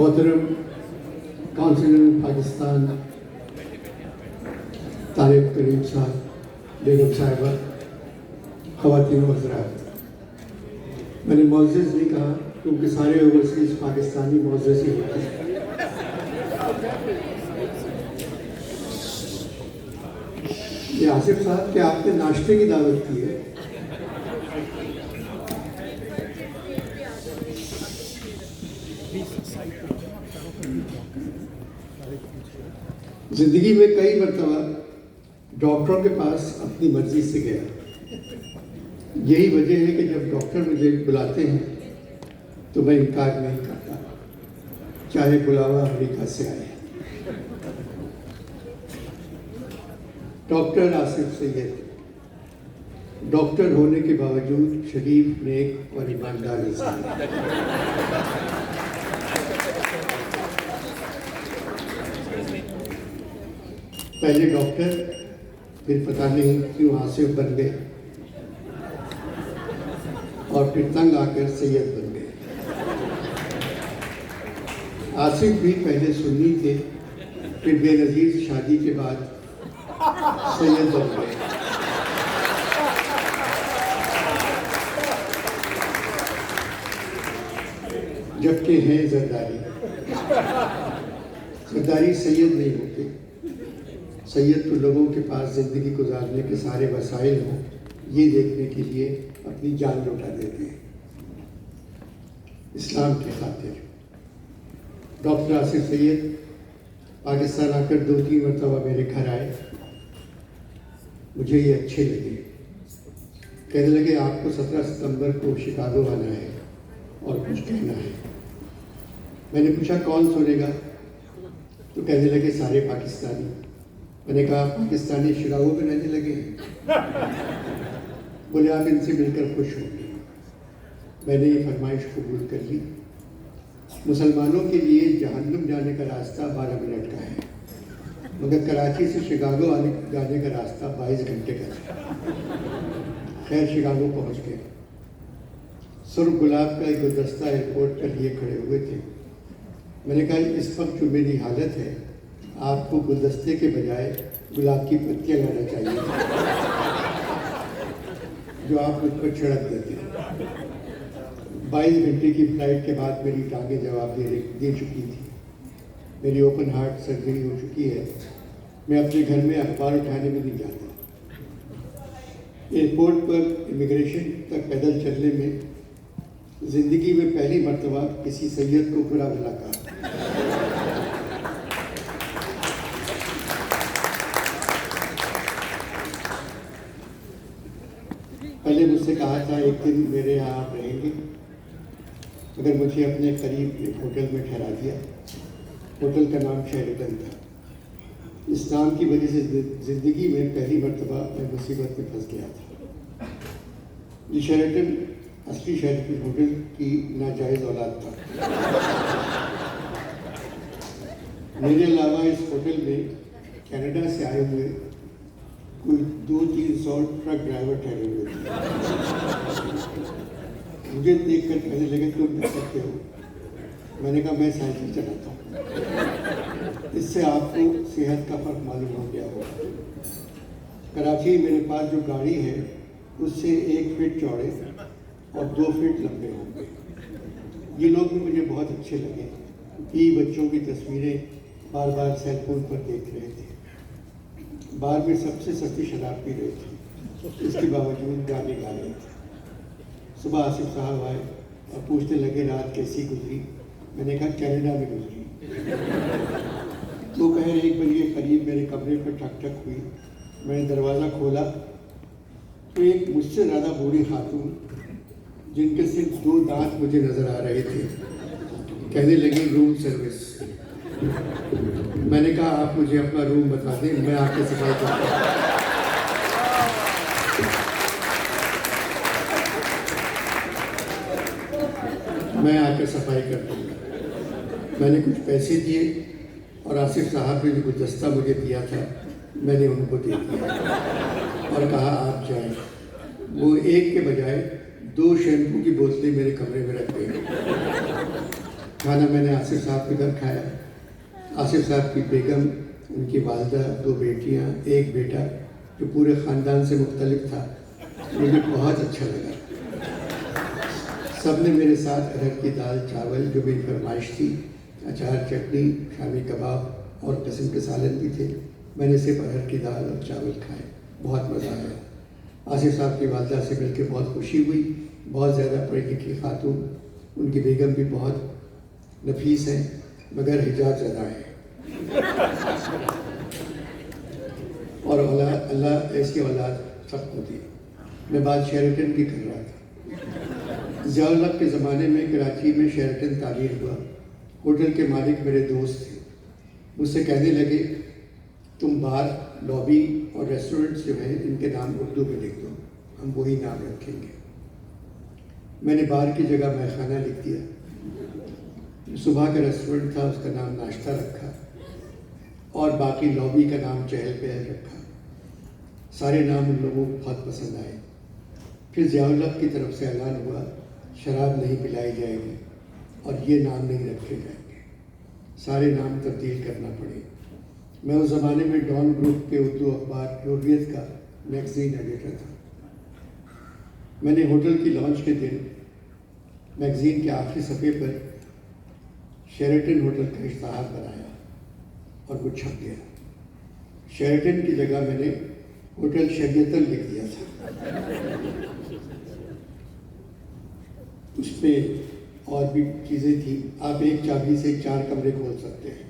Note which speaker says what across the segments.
Speaker 1: محترم کونسلر پاکستان طارق کریم صاحب، بیگم صاحبہ، خواتین و حضرات، میں نے معزز نہیں کہا کیونکہ سارے اوورسیز پاکستانی معزز ہی ہوتے ہیں۔ یہ آصف صاحب کہ آپ نے ناشتے کی دعوت کی ہے؟ زندگی میں کئی مرتبہ ڈاکٹروں کے پاس اپنی مرضی سے گیا۔ یہی وجہ ہے کہ جب ڈاکٹر مجھے بلاتے ہیں تو میں انکار نہیں کرتا، چاہے بلاوا امریکہ سے آئے۔ ڈاکٹر آصف سید ڈاکٹر ہونے کے باوجود شریف، نیک اور ایماندار انسان ہے۔ پہلے ڈاکٹر، پھر پتہ نہیں کیوں آصف بن گئے اور پھر تنگ آ کر سید بن گئے۔ آصف بھی پہلے سنی تھے، پھر بے نظیر شادی کے بعد سید بن گئے۔ جبکہ ہیں زرداری۔ زرداری سید نہیں ہوتے۔ سید تو لوگوں کے پاس زندگی گزارنے کے سارے وسائل ہوں، یہ دیکھنے کے لیے اپنی جان لوٹا دیتے ہیں۔ اسلام کی خاطر ڈاکٹر آصف سید پاکستان آ کر 2-3 مرتبہ میرے گھر آئے۔ مجھے یہ اچھے لگے۔ کہنے لگے آپ کو 17 ستمبر کو شکاگو آنا ہے اور کچھ کہنا ہے۔ میں نے پوچھا کون سنے گا؟ تو کہنے لگے سارے پاکستانی۔ میں نے کہا پاکستانی شکاگو میں رہنے لگے ہیں؟ بولے آپ ان سے مل کر خوش ہوں گے۔ میں نے یہ فرمائش قبول کر لی۔ مسلمانوں کے لیے جہنم جانے کا راستہ 12 منٹ کا ہے، مگر کراچی سے شکاگو جانے کا راستہ 22 گھنٹے کا ہے۔ خیر شکاگو پہنچ گئے۔ سرخ گلاب کا ایک گلدستہ ایئرپورٹ پر لیے کھڑے ہوئے تھے۔ میں نے کہا اس وقت جو میری حالت ہے، آپ کو گلدستے کے بجائے گلاب کی پتیاں لانا چاہیے جو آپ مجھ پر چھڑک دیتے ہیں۔ 22 گھنٹے کی فلائٹ کے بعد میری ٹانگیں جواب دے چکی تھی۔ میری اوپن ہارٹ سرجری ہو چکی ہے۔ میں اپنے گھر میں اخبار اٹھانے میں نہیں جاتا۔ ایئرپورٹ پر امیگریشن تک پیدل چلنے میں زندگی میں پہلی مرتبہ کسی سید کو برا بھلا کہا۔ پہلے مجھ سے کہا تھا ایک دن میرے یہاں آپ رہیں گے، مگر مجھے اپنے قریب ایک ہوٹل میں ٹھہرا دیا۔ ہوٹل کا نام شیرٹن تھا۔ اسلام کی وجہ سے زندگی میں پہلی مرتبہ میں مصیبت میں پھنس گیا تھا۔ یہ شیرٹن اصلی شیرٹن ہوٹل کی ناجائز اولاد تھا۔ میرے علاوہ اس ہوٹل میں کینیڈا سے آئے ہوئے کوئی 200-300 ٹرک ڈرائیور ٹھہرے ہوئے تھے۔ مجھے دیکھ کر کہنے لگے تم کر سکتے ہو؟ میں نے کہا میں سائیکل چلاتا ہوں۔ اس سے آپ کو صحت کا فرق معلوم ہو گیا ہوگا۔ کراچی میرے پاس جو گاڑی ہے اس سے 1 فٹ چوڑے اور 2 فٹ لمبے ہوں گے۔ یہ لوگ بھی مجھے بہت اچھے لگے۔ بچوں کی تصویریں بار بار سیل فون پر دیکھ رہے تھے۔ بار میں سب سے سستی شراب پی رہے تھے، اس کے باوجود گانے گا رہے تھے۔ صبح آصف صاحب آئے اور پوچھنے لگے رات کیسی گزری؟ میں نے کہا کینیڈا میں گزری۔ دوپہر 1 بجے کے قریب میرے کمرے پر ٹھک ٹھک ہوئی۔ میں نے دروازہ کھولا تو ایک مجھ سے زیادہ بوڑھی خاتون جن کے صرف 2 دانت مجھے نظر آ رہے تھے کہنے لگی روم سروس۔ میں نے کہا آپ مجھے اپنا روم بتا دیں، میں آپ کے صفائی کرتا ہوں۔ میں آ کے صفائی کر دوں گا۔ میں نے کچھ پیسے دیے اور آصف صاحب نے جو گلدستہ مجھے دیا تھا میں نے ان کو دے دیا اور کہا آپ جائیں۔ وہ ایک کے بجائے 2 شیمپو کی بوتلیں میرے کمرے میں رکھ گئے۔ کھانا میں نے آصف صاحب کے گھر کھایا. آصف صاحب کی بیگم، ان کی والدہ، 2 بیٹیاں، 1 بیٹا جو پورے خاندان سے مختلف تھا. مجھے بہت اچھا لگا. سب نے میرے ساتھ ارہر کی دال چاول جو میری فرمائش تھی، اچار چٹنی، شامی کباب اور قسم کے سالن بھی تھے. میں نے صرف ارہر کی دال اور چاول کھائے. بہت مزہ آیا. آصف صاحب کی والدہ سے مل کے بہت خوشی ہوئی. بہت زیادہ پڑھی لکھی خاتون. ان کی بیگم بھی بہت نفیس ہیں مگر حجاب زدہ ہے. اور اولاد، اللہ ایسی اولاد سب کو دی. میں بات شیرٹن کی کر رہا تھا. ضیاء الحق کے زمانے میں کراچی میں شیرٹن تعمیر ہوا. ہوٹل کے مالک میرے دوست تھے. مجھ سے کہنے لگے تم بار، لابی اور ریسٹورنٹس جو ہیں ان کے نام اردو میں لکھ دو، ہم وہی نام رکھیں گے. میں نے بار کی جگہ میخانہ لکھ دیا. صبح کا ریسٹورنٹ تھا، اس کا نام ناشتہ رکھا، اور باقی لابی کا نام چہل پہل رکھا. سارے نام ان لوگوں کو بہت پسند آئے. پھر ضیاء الحق کی طرف سے اعلان ہوا شراب نہیں پلائی جائے گی اور یہ نام نہیں رکھے جائیں گے. سارے نام تبدیل کرنا پڑے. میں اس زمانے میں ڈان گروپ کے اردو اخبار حریت کا میگزین ایڈیٹر تھا. میں نے ہوٹل کی لانچ کے دن میگزین کے آخری صفحے پر شیرٹن ہوٹل کا اشتہار بنایا اور وہ چھپ گیا. شیرٹن کی جگہ میں نے ہوٹل شریعتن لکھ دیا تھا. اس پہ اور بھی چیزیں تھیں. آپ ایک چابی سے 4 کمرے کھول سکتے ہیں.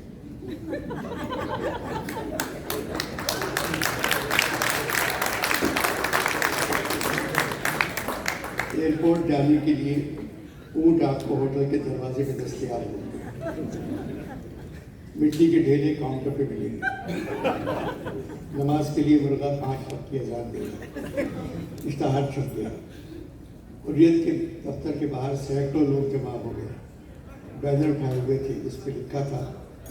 Speaker 1: ایئرپورٹ جانے کے لیے اونٹ آپ کو ہوٹل کے دروازے پہ دستیاب ہوں گے. مٹی کے ڈھیلے کاؤنٹر پہ ملیں گے. نماز کے لیے مرغا 5 وقت کی اذان دے گا. اشتہار چھپ گیا. حریت کے دفتر کے باہر سینکڑوں لوگ جمع ہو گئے. بینر اٹھائے ہوئے تھے جس پہ لکھا تھا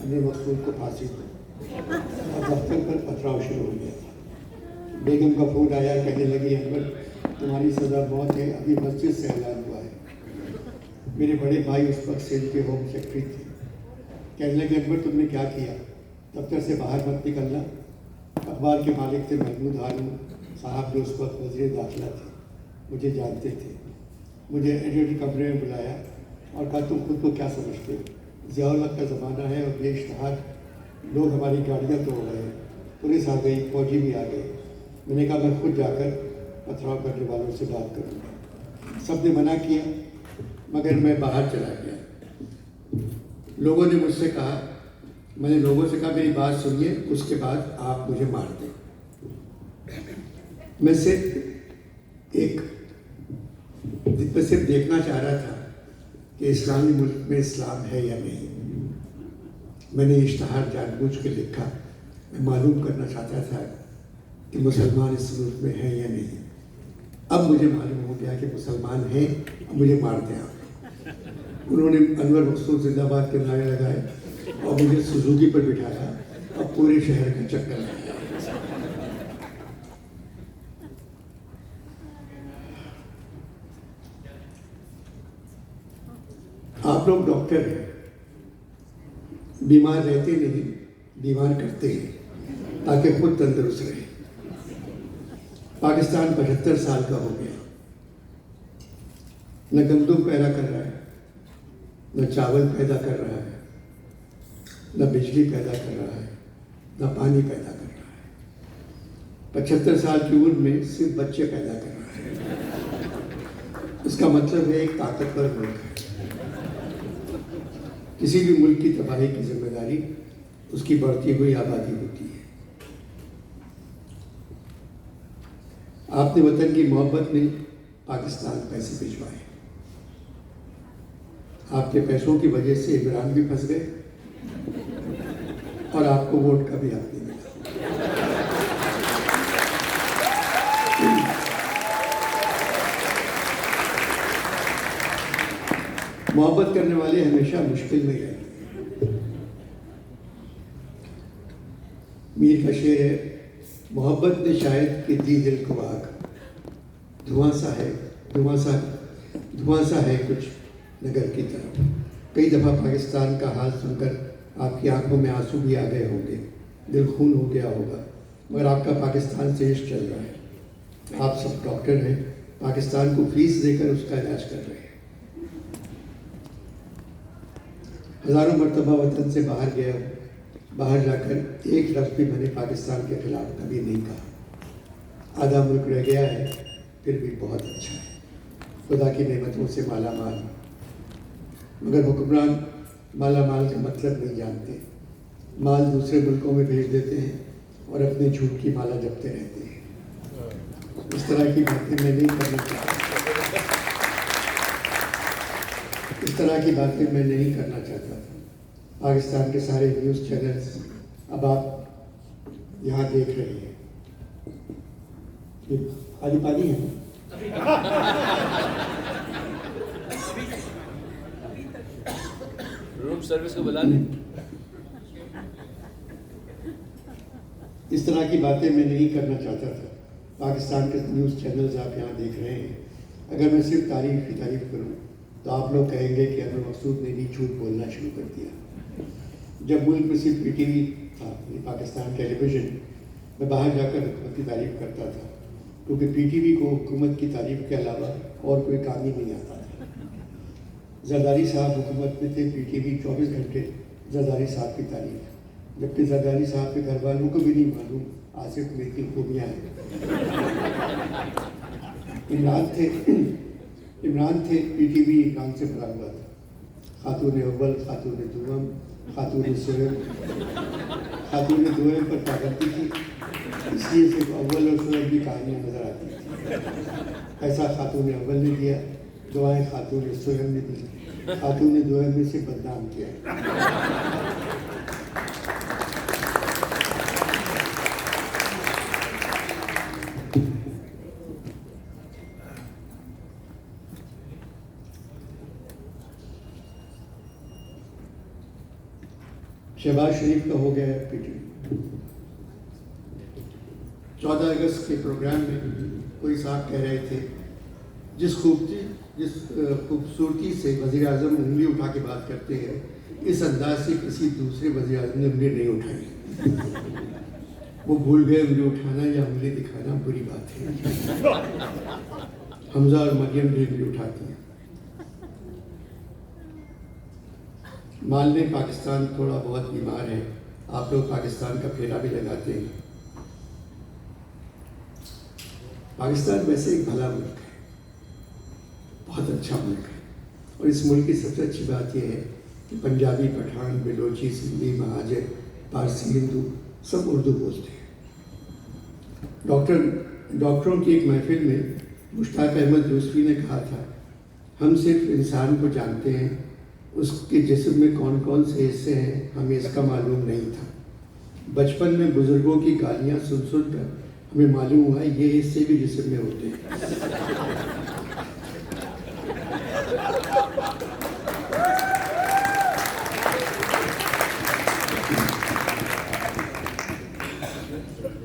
Speaker 1: امیر مقصود کو پھانسی دو. اور دفتر پر پتھراؤ شروع ہو گیا تھا. بیگم کا فون آیا. کہنے لگی انور تمہاری سزا موت ہے، ابھی مسجد سے اعلان ہوا ہے. میرے بڑے بھائی اس وقت سندھ کے ہوم سیکرٹری تھے. کہنے لگے انور تم نے کیا کیا؟ دفتر سے باہر مت نکلنا. اخبار کے مالک تھے محمود ہارون صاحب جو اس وقت وزیر داخلہ تھے. مجھے جانتے تھے. مجھے ایڈیٹر کمرے میں بلایا اور کہا تم خود کو کیا سمجھتے ہو؟ ضیاء الحق کا زمانہ ہے اور یہ اشتہار، لوگ ہماری گاڑیاں توڑ رہے ہیں، پولیس آ گئی، فوجی بھی آ گئے. میں نے کہا میں خود جا کر پتھراؤ کرنے والوں سے بات کروں گا. سب نے منع کیا مگر میں باہر چلا گیا. لوگوں نے مجھ سے کہا، میں نے لوگوں سے کہا میری بات سنیے، اس کے بعد آپ مجھے مار دیں. میں صرف دیکھنا چاہ رہا تھا کہ اسلامی ملک میں اسلام ہے یا نہیں. میں نے اشتہار جان بوجھ کے لکھا. میں معلوم کرنا چاہتا تھا کہ مسلمان اس ملک میں ہیں یا نہیں. اب مجھے معلوم ہو گیا کہ مسلمان ہیں. اب مجھے مار دیں آپ. انہوں نے انور مقصود زندہ باد کے نعرے لگائے اور مجھے سوزوکی پر بٹھایا اور پورے شہر کا چکر لگایا. آپ لوگ ڈاکٹر ہیں، بیمار رہتے نہیں، بیمار کرتے ہیں تاکہ خود تندرست رہے. پاکستان 75 سال کا ہو گیا. نہ گندم پیدا کر رہا ہے، نہ چاول پیدا کر رہا ہے، نہ بجلی پیدا کر رہا ہے، نہ پانی پیدا کر رہا ہے. 75 سال کی عمر میں صرف بچے پیدا کر رہا ہے. اس کا مطلب ہے ایک طاقتور ملک ہے. کسی بھی ملک کی تباہی کی ذمہ داری اس کی بڑھتی ہوئی آبادی ہوتی ہے. آپ نے وطن کی محبت میں پاکستان پیسے بھجوائے. آپ کے پیسوں کی وجہ سے عمران بھی پھنس گئے اور آپ کو ووٹ کا بھی حق نہیں ملا. محبت کرنے والے ہمیشہ مشکل میں رہتے ہیں. میر کا شعر ہے، محبت نے شاید کہ دی دل کو آگ، دھواں سا ہے کچھ نگر کی طرف. کئی دفعہ پاکستان کا حال سن کر آپ کی آنکھوں میں آنسو بھی آ گئے ہوں گے، دل خون ہو گیا ہوگا، مگر آپ کا پاکستان سے عشق چل رہا ہے۔ آپ سب ڈاکٹر ہیں، پاکستان کو فیس دے کر اس کا علاج کر رہے ہیں۔ ہزاروں مرتبہ وطن سے باہر گیا ہوں، باہر جا کر ایک لفظ بھی میں نے پاکستان کے خلاف کبھی نہیں کہا۔ آدھا ملک رہ گیا ہے، پھر بھی بہت اچھا ہے، خدا کی نعمتوں سے مالا مال، مگر حکمران مالا مال کا مطلب نہیں جانتے، مال دوسرے ملکوں میں بھیج دیتے ہیں اور اپنے جھوٹ کی مالا جپتے رہتے ہیں۔ اس طرح کی باتیں میں نہیں کرنا چاہتا، اس طرح کی باتیں میں نہیں کرنا چاہتا تھا۔ پاکستان کے سارے نیوز چینلز اب آپ یہاں دیکھ رہے ہیں، یہ خالی پانی ہے۔
Speaker 2: روم سروس کو بلا دیں۔
Speaker 1: اس طرح کی باتیں میں نہیں کرنا چاہتا تھا۔ پاکستان کے نیوز چینلز آپ یہاں دیکھ رہے ہیں، اگر میں صرف تعریف کی تعریف کروں تو آپ لوگ کہیں گے کہ انور مقصود نے بھی جھوٹ بولنا شروع کر دیا۔ جب ملک میں صرف پی ٹی وی تھا، پاکستان ٹیلی ویژن، میں باہر جا کر حکومت کی تعریف کرتا تھا، کیونکہ پی ٹی وی کو حکومت کی تعریف کے علاوہ اور کوئی کام ہی نہیں آتا تھا۔ زرداری صاحب حکومت میں تھے، پی ٹی وی 24 گھنٹے زرداری صاحب کی تعریف، جبکہ زرداری صاحب کے گھر والوں کو بھی نہیں معلوم آصف میں کی خوبیاں ہیں۔ عمران تھے، پی ٹی وی عمران سے بھرا ہوا تھا، خاتون اول، خاتون دوم، خاتون سوئم۔ خاتون دوم پر پابندی تھی، اس لیے صرف اول اور سوئم کی کہانیاں نظر آتی تھیں۔ ایسا خاتون اول نے دیا، دعائیں خاتون سوئم نے دی، خاتون دوم نے سے بدنام کیا۔ شہباز شریف کا ہو گیا ہے پی ٹی وی۔ 14 اگست کے پروگرام میں کوئی صاحب کہہ رہے تھے، جس خوبصورتی سے وزیر اعظم انگلی اٹھا کے بات کرتے ہیں، اس انداز سے کسی دوسرے وزیر اعظم نے انگلی نہیں اٹھائی۔ وہ بھول گئے انگلی اٹھانا یا انگلی دکھانا بری بات ہے۔ حمزہ اور مریم بھی انگلی اٹھاتی ہیں۔ مان لیں پاکستان تھوڑا بہت بیمار ہے، آپ لوگ پاکستان کا پھیرا بھی لگاتے ہیں۔ پاکستان ویسے ایک بھلا ملک ہے، بہت اچھا ملک ہے، اور اس ملک کی سب سے اچھی بات یہ ہے کہ پنجابی، پٹھان، بلوچی، سندھی، مہاجر، پارسی، ہندو سب اردو بولتے ہیں۔ ڈاکٹروں کی ایک محفل میں مشتاق احمد یوسفی نے کہا تھا، ہم صرف انسان کو جانتے ہیں، اس کے جسم میں کون کون سے حصے ہیں ہمیں اس کا معلوم نہیں تھا۔ بچپن میں بزرگوں کی گالیاں سن سن کر ہمیں معلوم ہوا یہ حصے بھی جسم میں ہوتے ہیں۔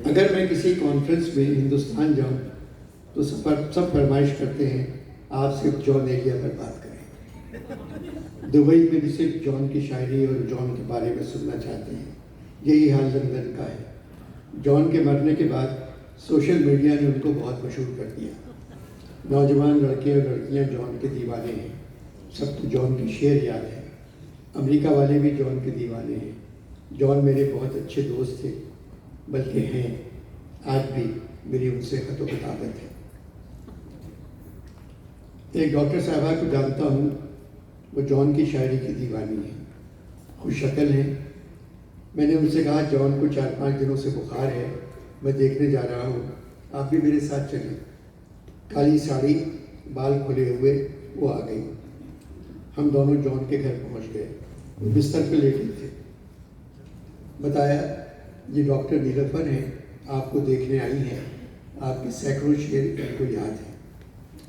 Speaker 1: اگر میں کسی کانفرنس میں ہندوستان جاؤں تو سب فرمائش کرتے ہیں آپ صرف جان ایلیا پر بات کریں۔ دبئی میں بھی صرف جان کی شاعری اور جان کے بارے میں سننا چاہتے ہیں۔ یہی حال لندن کا ہے۔ جان کے مرنے کے بعد سوشل میڈیا نے ان کو بہت مشہور کر دیا۔ نوجوان لڑکے اور لڑکیاں جان کے دیوانے ہیں، سب کو جان کی شعر یاد ہے۔ امریکہ والے بھی جان کے دیوانے ہیں۔ جان میرے بہت اچھے دوست تھے، بلکہ ہیں، آج بھی میری ان سے خط و کتابت ہے۔ ایک ڈاکٹر صاحبہ کو جانتا ہوں، وہ جان کی شاعری کی دیوانی ہے، خوش شکل ہیں۔ میں نے ان سے کہا جان کو 4-5 دنوں سے بخار ہے، میں دیکھنے جا رہا ہوں، آپ بھی میرے ساتھ چلیں۔ کالی ساڑی، بال کھلے ہوئے وہ آ گئی۔ ہم دونوں جان کے گھر پہنچ گئے، وہ بستر پہ لیٹے تھے۔ بتایا یہ ڈاکٹر نیلوفر ہیں، آپ کو دیکھنے آئی ہیں، آپ کے سینکڑوں شعر ان کو یاد ہیں۔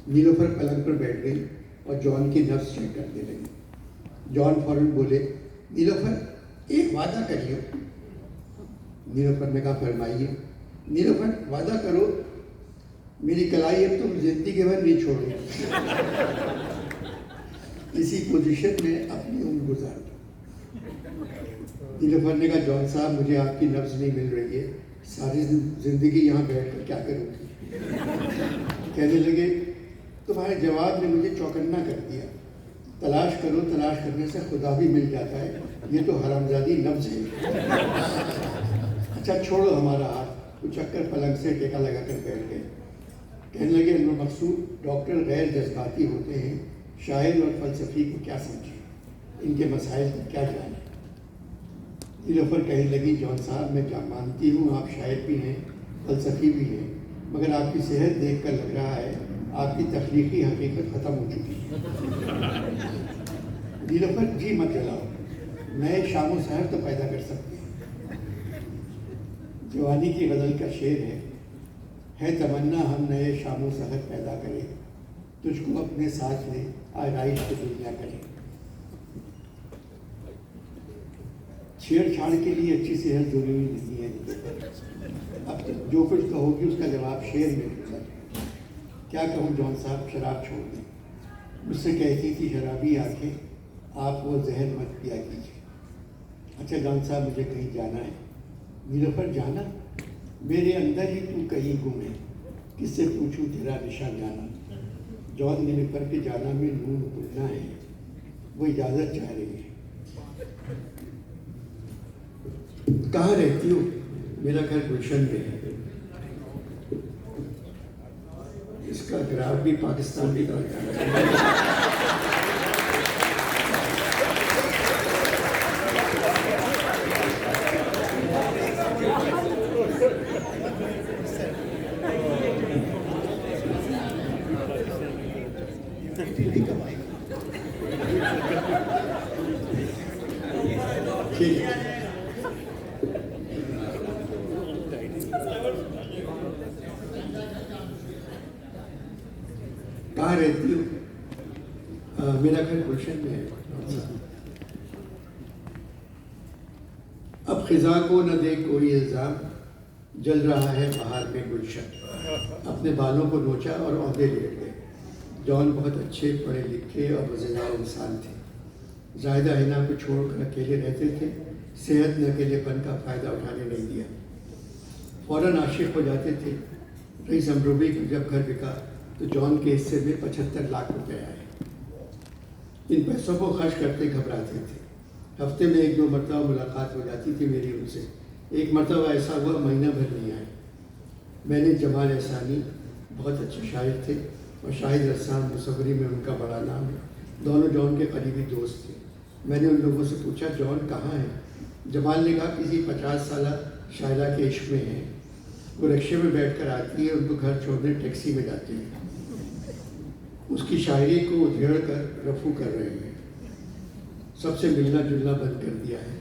Speaker 1: نیلوفر پلنگ پر بیٹھ گئی اور جان کی نبض چیک کرنے لگی۔ جان فوراً بولے، نیلوفر ایک وعدہ کریے۔ نیلوفر نے کہا فرمائیے۔ نیلوفر وعدہ کرو میری کلائی اب تم زندگی بھر نہیں چھوڑو۔ اسی پوزیشن میں اپنی عمر گزار دو. نیلوفر نے کہا جان صاحب مجھے آپ کی نبض نہیں مل رہی ہے, ساری زندگی یہاں بیٹھ کر کیا کروں گی. کہنے لگے تمہارے جواب نے مجھے چوکنا کر دیا. تلاش کرو, تلاش کرنے سے خدا بھی مل جاتا ہے, یہ تو حرامزادی نبض ہے. اچھا چھوڑو ہمارا ہاتھ. وہ چکر پلنگ سے ٹیکا لگا کر بیٹھ گئے. کہنے لگے انور مقصود ڈاکٹر غیر جذباتی ہوتے ہیں, شاعر اور فلسفی کو کیا سمجھیں, ان کے مسائل کو کیا جانیں. نیلوفر کہنے لگی جان صاحب میں مانتی ہوں آپ شاعر بھی ہیں, فلسفی بھی ہیں, مگر آپ کی صحت دیکھ کر لگ رہا ہے آپ کی تخلیقی حقیقت ختم ہو چکی ہے. نیلوفر جی مت جلاؤ, نئے شام و سحر تو پیدا کر سکتے ہیں. جوانی کی غزل کا شعر ہے تمنا ہم نئے شام و سحر پیدا کریں, تجھ کو اپنے ساتھ لے آرائش کی دنیا کریں. چھیڑ چھاڑ کے لیے اچھی صحت ضروری نہیں ہے. اب جو کچھ کہو گی اس کا جواب شعر میں ملتا ہے. کیا کہوں جان صاحب شراب چھوڑ دیں. مجھ سے کہتی تھی شرابی آنکھیں آپ وہ زہر مت پیا کیجیے. اچھا جان صاحب مجھے کہیں جانا ہے. نیلوفر جانا, میرے اندر ہی تو کہیں گم ہے, کس سے پوچھوں تیرا نشان جانا. جان نیلوفر کے جانا میں نون بھولنا ہے, وہ اجازت چاہ رہی ہے. کہاں رہتی ہو؟ میرا گھر گلشن میں ہے. اس کا گراف بھی پاکستان کی طرف کہاں رہتی ہو؟ میرا گھر گلشن میں ہے. اب خزاں کو نہ دے کوئی الزام, جل رہا ہے بہار میں گلشن. اپنے بالوں کو نوچا اور عہدے لیٹ گئے. جان بہت اچھے پڑھے لکھے اور مزیدار انسان تھے. زائدہ حنا کو چھوڑ کر اکیلے رہتے تھے. صحت نے اکیلے پن کا فائدہ اٹھانے نہیں دیا. فوراً عاشق ہو جاتے تھے. رئیس امروبی کا جب گھر بکا تو جان کے حصے میں 75 لاکھ روپے آئے. ان پیسوں کو خرچ کرتے گھبراتے تھے. ہفتے میں 1-2 مرتبہ ملاقات ہو جاتی تھی میری ان سے. ایک مرتبہ ایسا ہوا مہینہ بھر نہیں آئے. میں نے جمال احسانی, بہت اچھے شاعر تھے, اور شاہد رسام مصوری میں ان کا بڑا نام ہے, دونوں جان کے قریبی دوست تھے. میں نے ان لوگوں سے پوچھا جان کہاں ہے؟ جمال نے کہا کسی 50 سالہ شاعرہ کے عشق میں ہے. وہ رکشے میں بیٹھ کر آتی ہے, ان کو گھر چھوڑنے ٹیکسی میں جاتے ہیں. اس کی شاعری کو ادھیڑ کر رفو کر رہے ہیں. سب سے ملنا جلنا بند کر دیا ہے.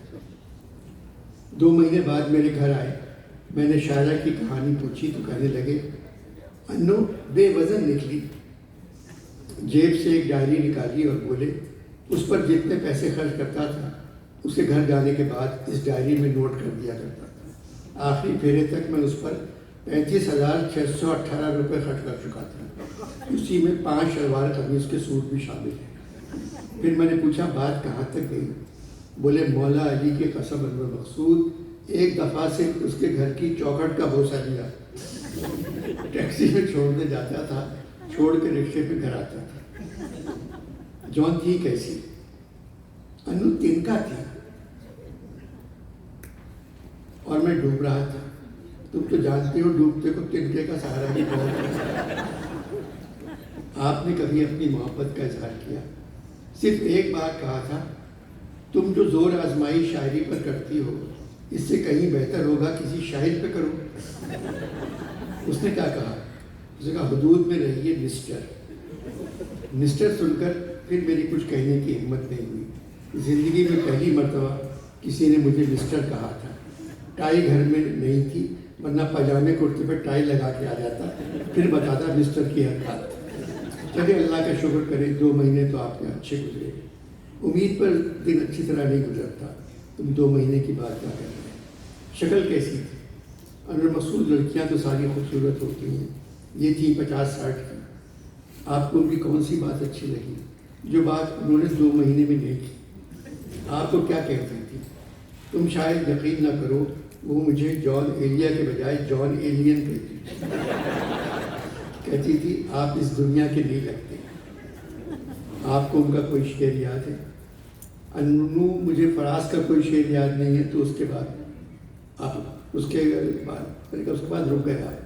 Speaker 1: 2 مہینے بعد میرے گھر آئے. میں نے شاعرہ کی کہانی پوچھی تو کہنے لگے انو بے وزن نکلی. جیب سے ایک ڈائری نکالی اور بولے اس پر جتنے پیسے خرچ کرتا تھا اسے گھر جانے کے بعد اس ڈائری میں نوٹ کر دیا کرتا تھا. آخری پھیرے تک میں اس پر 35,618 روپے خرچ کر چکا تھا. اسی میں 5 شلوار قمیص کے سوٹ بھی شامل ہیں. پھر میں نے پوچھا بات کہاں تک گئی؟ بولے مولا علی کی قسم انور مقصود ایک دفعہ سے اس کے گھر کی چوکھٹ کا بوسہ لیا. ٹیکسی میں چھوڑنے جاتا تھا, چھوڑ کے رکشے پہ گھر آتا تھا. جان تھی کیسی؟ انو تنکا تھی اور میں ڈوب رہا تھا. تم تو جانتے ہو ڈوبتے کو تنکے کا سہارا بھی بہت. آپ نے کبھی اپنی محبت کا اظہار کیا؟ صرف ایک بار کہا تھا تم جو زور آزمائی شاعری پر کرتی ہو اس سے کہیں بہتر ہوگا کسی شاعر پہ کرو. اس نے کیا کہا؟ اس نے کہا حدود میں رہیے مسٹر. مسٹر سن کر پھر میری کچھ کہنے کی ہمت نہیں ہوئی. زندگی میں پہلی مرتبہ کسی نے مجھے مسٹر کہا تھا. ٹائی گھر میں نہیں تھی ورنہ پاجامے کرتے پہ ٹائی لگا کے آ جاتا, پھر بتاتا مسٹر کی حرکات. چلے اللہ کا شکر کریں 2 مہینے تو آپ کے اچھے گزرے. امید پر دن اچھی طرح نہیں گزرتا. تم 2 مہینے کی بات کیا کر رہے ہیں؟ شکل کیسی تھی؟ انور مقصود لڑکیاں تو ساری خوبصورت ہوتی ہیں, یہ تھی 50-60 کی. آپ کو ان کی کون سی بات اچھی لگی؟ جو بات انہوں نے 2 مہینے میں نہیں کی۔ آپ کو کیا کہتی تھی؟ تم شاید یقین نہ کرو، وہ مجھے جان ایلیا کے بجائے جان ایلین کہتی تھی۔ کہتی تھی آپ اس دنیا کے نہیں لگتے۔ آپ کو ان کا کوئی شعر یاد ہے؟ انو مجھے فراز کا کوئی شعر یاد نہیں ہے، تو اس کے بعد آپ اس کے بعد رک گئے آپ،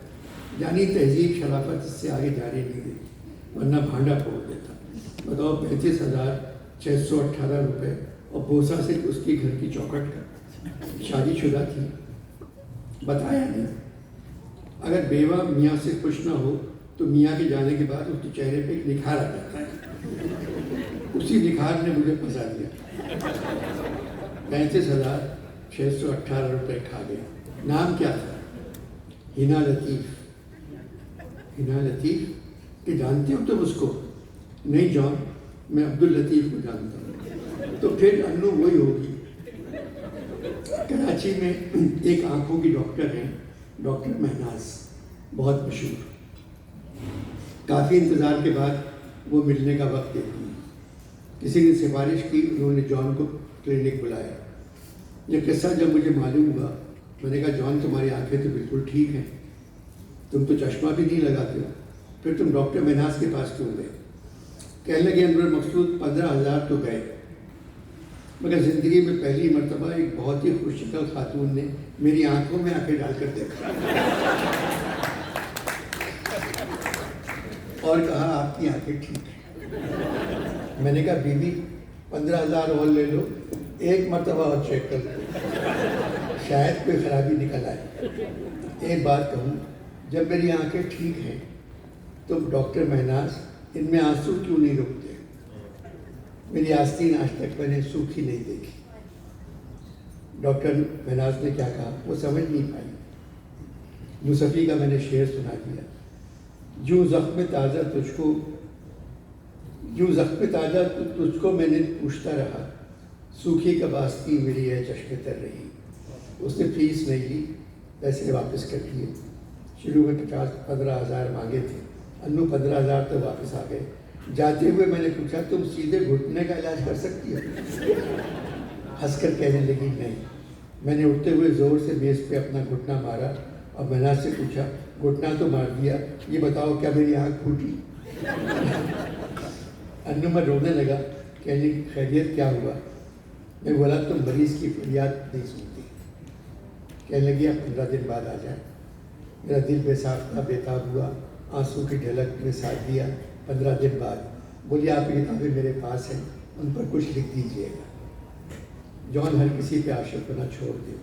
Speaker 1: یعنی تہذیب شرافت اس سے آگے جانے نہیں دیتی، ورنہ بھانڈا پھوڑ دیتا۔ بتاؤ 35,618 روپے، اور بوسا صرف اس کی گھر کی چوکھٹ کا۔ شادی شدہ تھی، بتایا نہیں۔ اگر بیوہ میاں سے خوش نہ ہو تو میاں کے جانے کے بعد اس کے چہرے پہ ایک نکھار آ جاتا ہے۔ اسی نکھار نے مجھے پھنسا دیا۔ 35,618 روپے کھا گیا۔ نام کیا تھا؟ ہینا لطیف۔ ہینا لطیف کہ جانتے ہو تم اس کو؟ نہیں جان، میں عبداللطیف کو جانتا ہوں۔ تو پھر انو وہی ہوگی۔ کراچی میں ایک آنکھوں کی ڈاکٹر ہیں، ڈاکٹر مہناز، بہت مشہور۔ کافی انتظار کے بعد وہ ملنے کا وقت دیتی ہیں۔ کسی نے سفارش کی، انہوں نے جان کو کلینک بلایا۔ یہ قصہ جب مجھے معلوم ہوا، میں نے کہا جان تمہاری آنکھیں تو بالکل ٹھیک ہیں، تم تو چشمہ بھی نہیں لگاتے ہو، پھر تم ڈاکٹر مہناز کے پاس کیوں گئے؟ کہنے لگے انور مقصود 15,000 تو گئے، مگر زندگی میں پہلی مرتبہ ایک بہت ہی خوش شکل خاتون نے میری آنکھوں میں آنکھیں ڈال کر دیکھا اور کہا آپ کی آنکھیں ٹھیک ہیں۔ میں نے کہا بی بی 15,000 اور لے لو، ایک مرتبہ اور چیک کر لو، شاید کوئی خرابی نکل آئے۔ ایک بات کہوں، جب میری آنکھیں ٹھیک ہیں تو ڈاکٹر مہناز ان میں آنسو کیوں نہیں رکتے؟ میری آستین آج تک میں نے سوکھی نہیں دیکھی۔ ڈاکٹر مہناز نے کیا کہا وہ سمجھ نہیں پائی۔ موسیقی کا میں نے شعر سنا دیا، یوں زخم تازہ تجھ کو میں نے پوچھتا رہا، سوکھی کب آستین ملی ہے چشم تر رہی۔ اس نے فیس نہیں لی، پیسے واپس کر دیے۔ شروع میں 15,000 مانگے تھے، انو 15,000 تو واپس آ گئے۔ جاتے ہوئے میں نے پوچھا تم سیدھے گھٹنے کا علاج کر سکتی ہو؟ ہنس کر کہنے لگی نہیں۔ میں نے اٹھتے ہوئے زور سے میز پہ اپنا گھٹنا مارا اور مہناز سے پوچھا گھٹنا تو مار دیا، یہ بتاؤ کیا میری آنکھ پھوٹی؟ انو میں رونے لگا، کہنے لگی خیریت کیا ہوا؟ میں بولا تم مریض کی فریاد نہیں سنتی۔ کہنے لگی اب 15 دن بعد آ جائے۔ میرا دل بے ساختہ بےتاب ہوا، آنسو کی ڈھلک میں ساتھ دیا۔ 15 دن بعد بولی آپ کی کتابیں میرے پاس ہیں، ان پر کچھ لکھ دیجیے گا۔ جان ہر کسی پہ عاشق ہونا چھوڑ دے،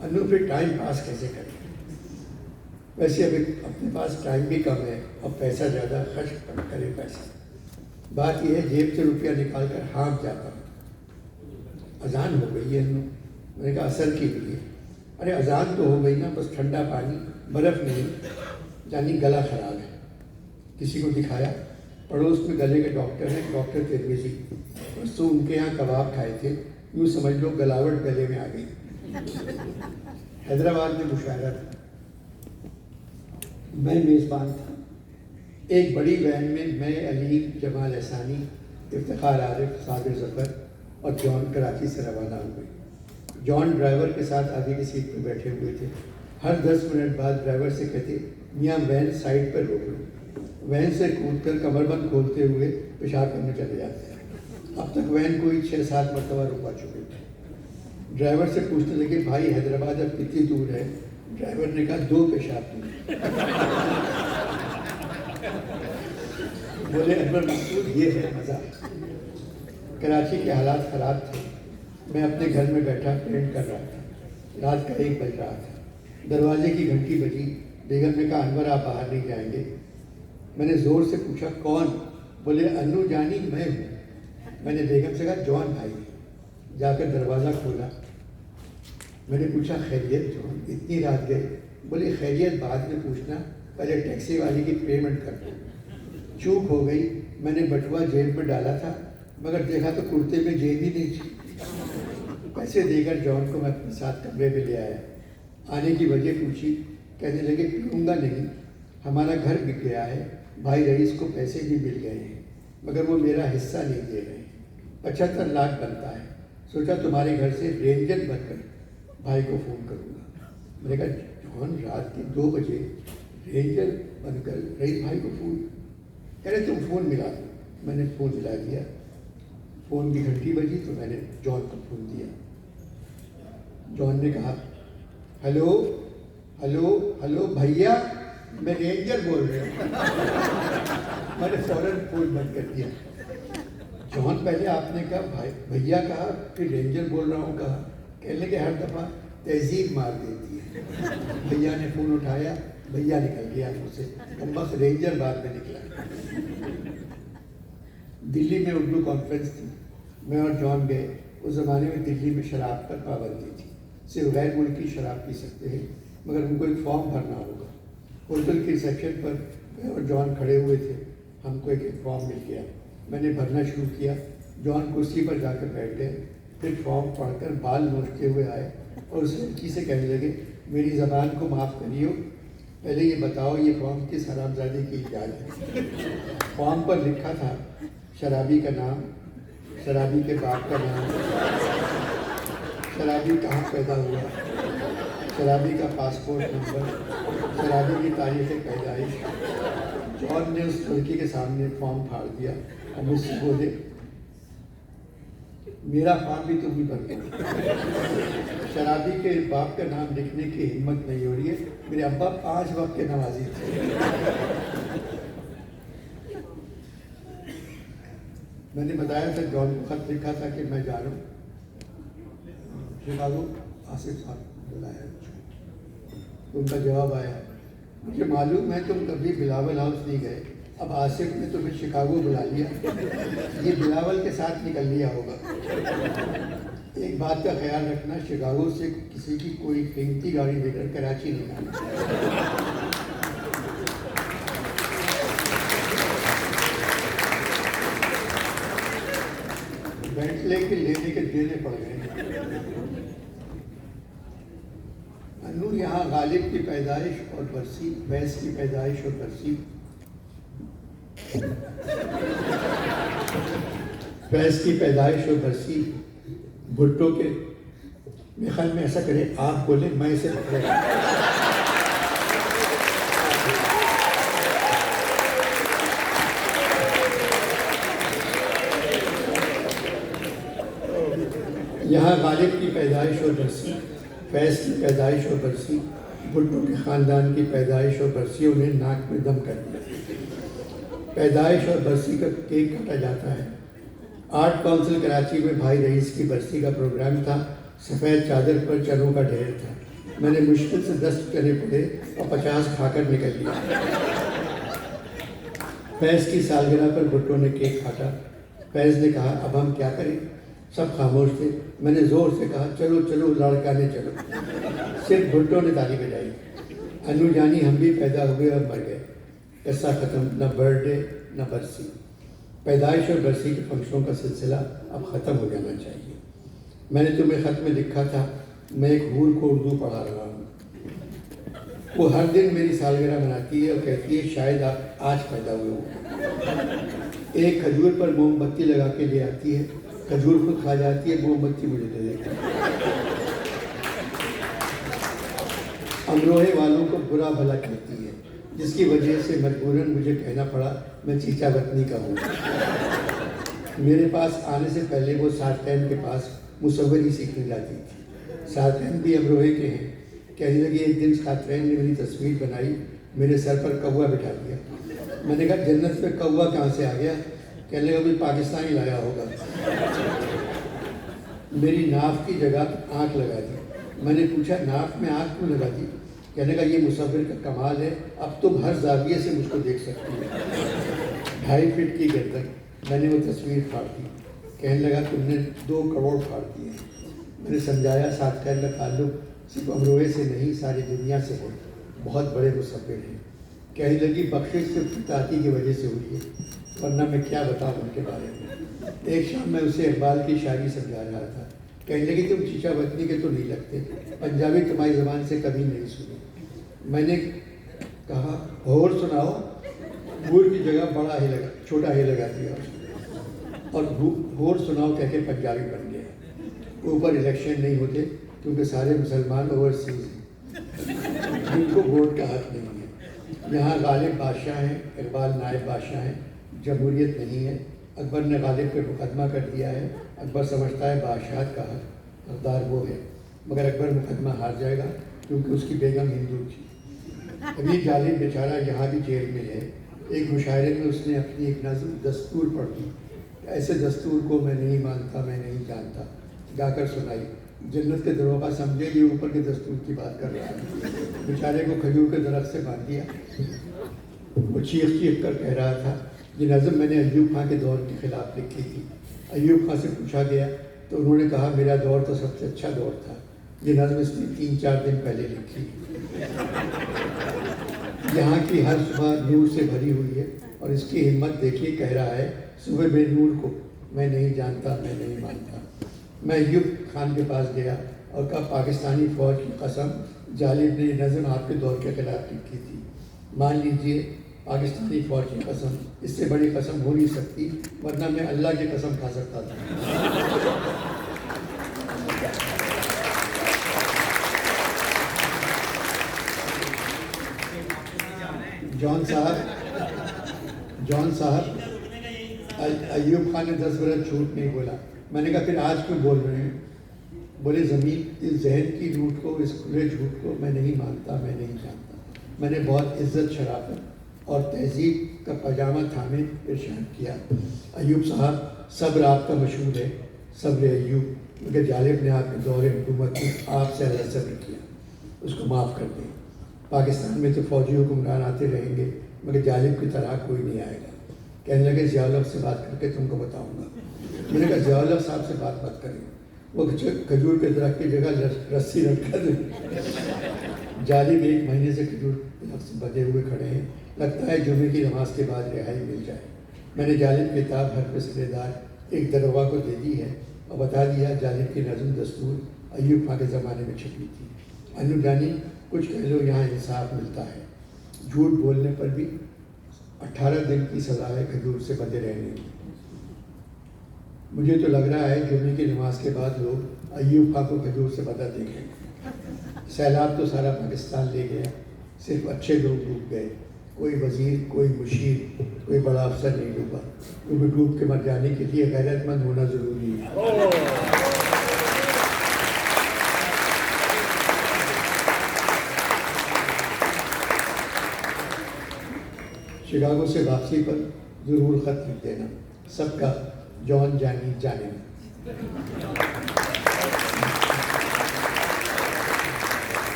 Speaker 1: انو پھر ٹائم پاس کیسے کرے؟ ویسے ابھی اپنے پاس ٹائم بھی کم ہے اور پیسہ زیادہ خرچ کرے پیسہ۔ بات یہ ہے جیب سے روپیہ نکال کر ہانپ جاتا ہوں۔ اذان ہو گئی ہے انو، میں نے کہا اثر کی ہوئی ہے۔ ارے اذان تو ہو گئی نا، بس ٹھنڈا پانی، برف نہیں، یعنی گلا خراب ہے۔ کسی کو دکھایا، پڑوس میں گلے کے ڈاکٹر ہیں، ڈاکٹر ترمیزی، پرسوں ان کے یہاں کباب کھائے تھے، یوں سمجھ لو گلاوٹ گلے میں آ گئی۔ حیدرآباد میں مشاعرہ تھا، میں میزبان تھا۔ ایک بڑی وین میں میں، علیم، جمال احسانی، افتخار عارف، صابر ظفر اور جان کراچی سے روانہ ہوئے۔ جان ڈرائیور کے ساتھ آگے کی سیٹ پہ بیٹھے ہوئے تھے۔ ہر 10 منٹ بعد ڈرائیور سے کہتے میاں وین سائڈ پر روک لو۔ وین سے کود کر کمر بند کھولتے ہوئے پیشاب کرنے چلے جاتے ہیں۔ اب تک وین کوئی 6-7 مرتبہ رکوا چکے تھے۔ ڈرائیور سے پوچھنے لگے بھائی حیدرآباد اب کتنی دور ہے؟ ڈرائیور نے کہا 2 پیشاب دور۔ بولے انور مقصود یہ ہے مزہ۔ کراچی کے حالات خراب تھے، میں اپنے گھر میں بیٹھا پینٹ کر رہا تھا۔ رات کا 1 بج رہا تھا، دروازے کی گھنٹی بجی۔ بیگم نے کہا انور آپ باہر نہیں جائیں گے؟ میں نے زور سے پوچھا کون؟ بولے انو جانی میں ہوں۔ میں نے بیگم سے کہا جان بھائی۔ جا کر دروازہ کھولا، میں نے پوچھا خیریت جان اتنی رات گئے؟ بولے خیریت بعد میں پوچھنا، پہلے ٹیکسی والی کی پیمنٹ کر دو۔ چوک ہو گئی، میں نے بٹوا جیب میں ڈالا تھا مگر دیکھا تو کرتے میں جیب ہی نہیں تھی۔ پیسے دے کر جان کو میں اپنے ساتھ کمرے میں لے آیا۔ آنے کی وجہ پوچھی، کہنے لگے پیوں گا نہیں، ہمارا گھر بک گیا ہے، بھائی رئیس کو پیسے بھی مل گئے ہیں، مگر وہ میرا حصہ نہیں دے رہے. 75 لاکھ بنتا ہے. سوچا تمہارے گھر سے رینجر بن کر بھائی کو فون کروں گا. میں نے کہا جوان رات کے 2 بجے رینجر بن کر رئیس بھائی کو فون. کہہ رہے تم فون ملا دو. میں نے فون ملا دیا. فون کی گھنٹی بجی تو میں نے جان کو فون دیا. جان نے کہا ہلو ہلو ہلو بھیا میں رینجر بول رہا ہوں. میں نے فوراً فون بند کر دیا. جان پہلے آپ نے کہا بھائی بھیا کہا پھر رینجر بول رہا ہوں کہا. کہنے کہ ہر دفعہ تہذیب مار دیتی ہے. بھیا نے فون اٹھایا. بھیا نکل گیا مجھ سے. بس رینجر بعد میں نکلا. دلی میں اردو کانفرنس تھی. میں اور جان گئے. اس زمانے میں دلی میں شراب پر پابندی تھی. صرف غیر ملکی شراب پی سکتے ہیں مگر ان کو ایک فارم بھرنا ہوگا. ہوٹل کے ریسیپشن پر میں اور جان کھڑے ہوئے تھے. ہم کو ایک فارم مل گیا. میں نے بھرنا شروع کیا. جان کرسی پر جا کر بیٹھ گئے. پھر فارم پڑھ کر بال نوچتے ہوئے آئے اور اس لڑکی سے کہنے لگے میری زبان کو معاف کریو, پہلے یہ بتاؤ یہ فارم کس حرامزادے کی ایجاد ہے. فارم پر لکھا تھا شرابی کا نام, شرابی کے باپ کا نام, شرابی کہاں پیدا ہوا, شرابی کا پاسپورٹ نمبر, شرابی کی تاریخ پیدائش. جان نے اس لڑکی کے سامنے فارم پھاڑ دیا اور مجھ سے بولے میرا فارم بھی تم ہی بھر دو. شرابی کے باپ کا نام لکھنے کی ہمت نہیں ہو رہی ہے. میرے ابا 5 وقت کے نمازی تھے. میں نے بتایا تھا جان کو خط لکھا تھا کہ میں جا رہا ہوں شکاگو. آصف صاحب بلایا. ان کا جواب آیا مجھے معلوم ہے تم کبھی بلاول ہاؤس نہیں گئے. اب آصف نے تمہیں شکاگو بلا لیا. یہ بلاول کے ساتھ نکل لیا ہوگا. ایک بات کا خیال رکھنا, شکاگو سے کسی کی کوئی قیمتی گاڑی لے کر کراچی نہیں آنا. بینٹلے کے لینے کے دینے پڑ گئے. انو یہاں غالب کی پیدائش اور برسی, بیس کی پیدائش اور برسی, بیس کی پیدائش اور برسی بھٹو کے. میرے خیال میں ایسا کرے آپ بولیں میں اسے پکڑے. یہاں غالب کی پیدائش اور برسی, فیض کی پیدائش اور برسی, بھٹو کے خاندان کی پیدائش اور برسیوں نے ناک میں دم کر دیا. پیدائش اور برسی کا کیک کاٹا جاتا ہے. آرٹ کونسل کراچی میں بھائی رئیس کی برسی کا پروگرام تھا. سفید چادر پر چنوں کا ڈھیر تھا. میں نے مشکل سے 10 چنے پڑے اور 50 کھا کر نکل لیا. فیض کی سالگرہ پر بھٹو نے کیک کاٹا. فیض نے کہا اب ہم کیا کریں. سب خاموش تھے. میں نے زور سے کہا چلو چلو لاڑکانے چلو. صرف بھٹو نے تالی بجائی. انو جانی ہم بھی پیدا ہوئے اور مر گئے. قصہ ختم. نہ برتھ ڈے نہ برسی. پیدائش اور برسی کے فنکشنوں کا سلسلہ اب ختم ہو جانا چاہیے. میں نے تمہیں خط میں لکھا تھا میں ایک حور کو اردو پڑھا رہا ہوں. وہ ہر دن میری سالگرہ مناتی ہے اور کہتی ہے شاید آپ آج پیدا ہوئے ہوں. ایک کھجور پر موم بتی لگا کے لے آتی ہے. کھجور خود کھا جاتی ہے, موم بتی مجھے دے دیتی ہے. امروہے والوں کو برا بھلا کہتی ہے جس کی وجہ سے مجبوراً مجھے کہنا پڑا میں چیچا وطنی کا ہوں. میرے پاس آنے سے پہلے وہ سارتین کے پاس مصوری سیکھنے جاتی تھی. سارتین بھی امروہے کے ہیں. کہنے لگی ایک دن سارتین نے میری تصویر بنائی, میرے سر پر کوا بٹھا دیا. میں نے کہا جنت میں کوا کہاں سے آ گیا. کہنے لگا بھی پاکستانی لایا ہوگا. میری ناف کی جگہ آنکھ لگا دی. میں نے پوچھا ناف میں آنکھ کیوں لگا دی. کہنے کا یہ مصور کا کمال ہے, اب تم ہر زاویے سے مجھ کو دیکھ سکتی ہو. 2.5 فٹ کی گردن. میں نے وہ تصویر پھاڑ دی. کہنے لگا تم نے 2 کروڑ پھاڑ دیے. میں نے سمجھایا سارتین کا تعلق صرف امروہے سے نہیں ساری دنیا سے ہے, بہت بڑے مصور ہیں. کہنے لگی بخشش صرف تعاتی کی وجہ سے ہوئی ہے, ورنہ میں کیا بتاؤں ان کے بارے میں. ایک شام میں اسے اقبال کی شاعری سمجھا رہا تھا. کہنے لگی تم چیچا وطنی کے تو نہیں لگتے, پنجابی تمہاری زبان سے کبھی نہیں سنی. میں نے کہا اور سناؤ. بور کی جگہ بڑا ہی لگا. چھوٹا ہی لگا دیا اس نے، اور ہور سناؤ کہہ کے پنجابی بن گیا۔ اوپر الیکشن نہیں ہوتے کیونکہ سارے مسلمان اوورسیز ہیں، جن کو ووٹ کا حق نہیں ہے۔ یہاں غالب بادشاہ ہیں، اقبال نائب بادشاہ ہیں، جمہوریت نہیں ہے۔ اکبر نے غالب پہ مقدمہ کر دیا ہے، اکبر سمجھتا ہے بادشاہت کا حقدار وہ ہے، مگر اکبر مقدمہ ہار جائے گا کیونکہ اس کی بیگم ہندو تھی۔ ابھی غالب بیچارہ یہاں بھی جیل میں ہے۔ ایک مشاعرے میں اس نے اپنی ایک نظم دستور پڑھ دی، ایسے دستور کو میں نہیں مانتا میں نہیں جانتا، گا کر سنائی۔ جنت کے دروغہ سمجھے یہ اوپر کے دستور کی بات کر رہا ہے۔ بیچارے کو کھجور کے درخت سے باندھ دیا۔ وہ چیخ چیخ کر کہہ رہا تھا، یہ نظم میں نے ایوب خان کے دور کے خلاف لکھی تھی۔ ایوب خان سے پوچھا گیا تو انہوں نے کہا میرا دور تو سب سے اچھا دور تھا، یہ نظم اس نے 3-4 دن پہلے لکھی۔ یہاں کی ہر صبح نور سے بھری ہوئی ہے، اور اس کی ہمت دیکھیے، کہہ رہا ہے صبح بے نور کو میں نہیں جانتا میں نہیں مانتا۔ میں ایوب خان کے پاس گیا اور کہا پاکستانی فوج کی قسم، غالب نے یہ نظم آپ کے دور کے خلاف لکھی تھی، مان لیجئے پاکستانی فوج کی قسم، اس سے بڑی قسم ہو نہیں سکتی، ورنہ میں اللہ کی قسم کھا سکتا تھا۔ جان صاحب ایوب خان نے 10 برس جھوٹ نہیں بولا۔ میں نے کہا پھر آج کیوں بول رہے ہیں؟ بولے زمین اس ذہن کی روٹ کو، اس کھلے جھوٹ کو میں نہیں مانتا میں نہیں جانتا۔ میں نے بہت عزت شرافت اور تہذیب کا پاجامہ تھامے ارشاد کیا، ایوب صاحب صبر آپ کا مشہور ہے، صبر ایوب، مگر غالب نے آپ کے دور حکومت میں آپ سے اللہ صبر کیا، اس کو معاف کر دیں۔ پاکستان میں تو فوجی حکمران آتے رہیں گے مگر غالب کی طرح کوئی نہیں آئے گا۔ کہنے لگے ضیاء الحق سے بات کر کے تم کو بتاؤں گا۔ میں نے کہا ضیاء الحق صاحب سے بات مت کریں، وہ کھجور کے درخت کی جگہ رسی رکھا دیں۔ غالب 1 مہینے سے کھجور کے درخت سے بدے ہوئے کھڑے ہیں، لگتا ہے جمعے کی نماز کے بعد رہائی مل جائے۔ میں نے غالب کی کتاب ہر فیصلے دار ایک دروگہ کو دے دی ہے اور بتا دیا غالب کی نظم دستور ایوب خان کے زمانے میں چھپی تھی۔ انو جانی کچھ کہہ لو یہاں انصاف ملتا ہے، جھوٹ بولنے پر بھی 18 دن کی سزا ہے کھجور سے بدے رہنے کی۔ مجھے تو لگ رہا ہے جمعے کی نماز کے بعد لوگ ایوب خان کو کھجور سے بدہ دیکھیں۔ سیلاب تو سارا پاکستان لے گیا، صرف اچھے لوگ ڈوب گئے، کوئی وزیر کوئی مشیر کوئی بڑا افسر نہیں ڈوبا، کیونکہ ڈوب کے مر جانے کے لیے غیرت مند ہونا ضروری ہے۔ شکاگو سے واپسی پر ضرور خط لکھ دینا، سب کا جان جانی جانے میں۔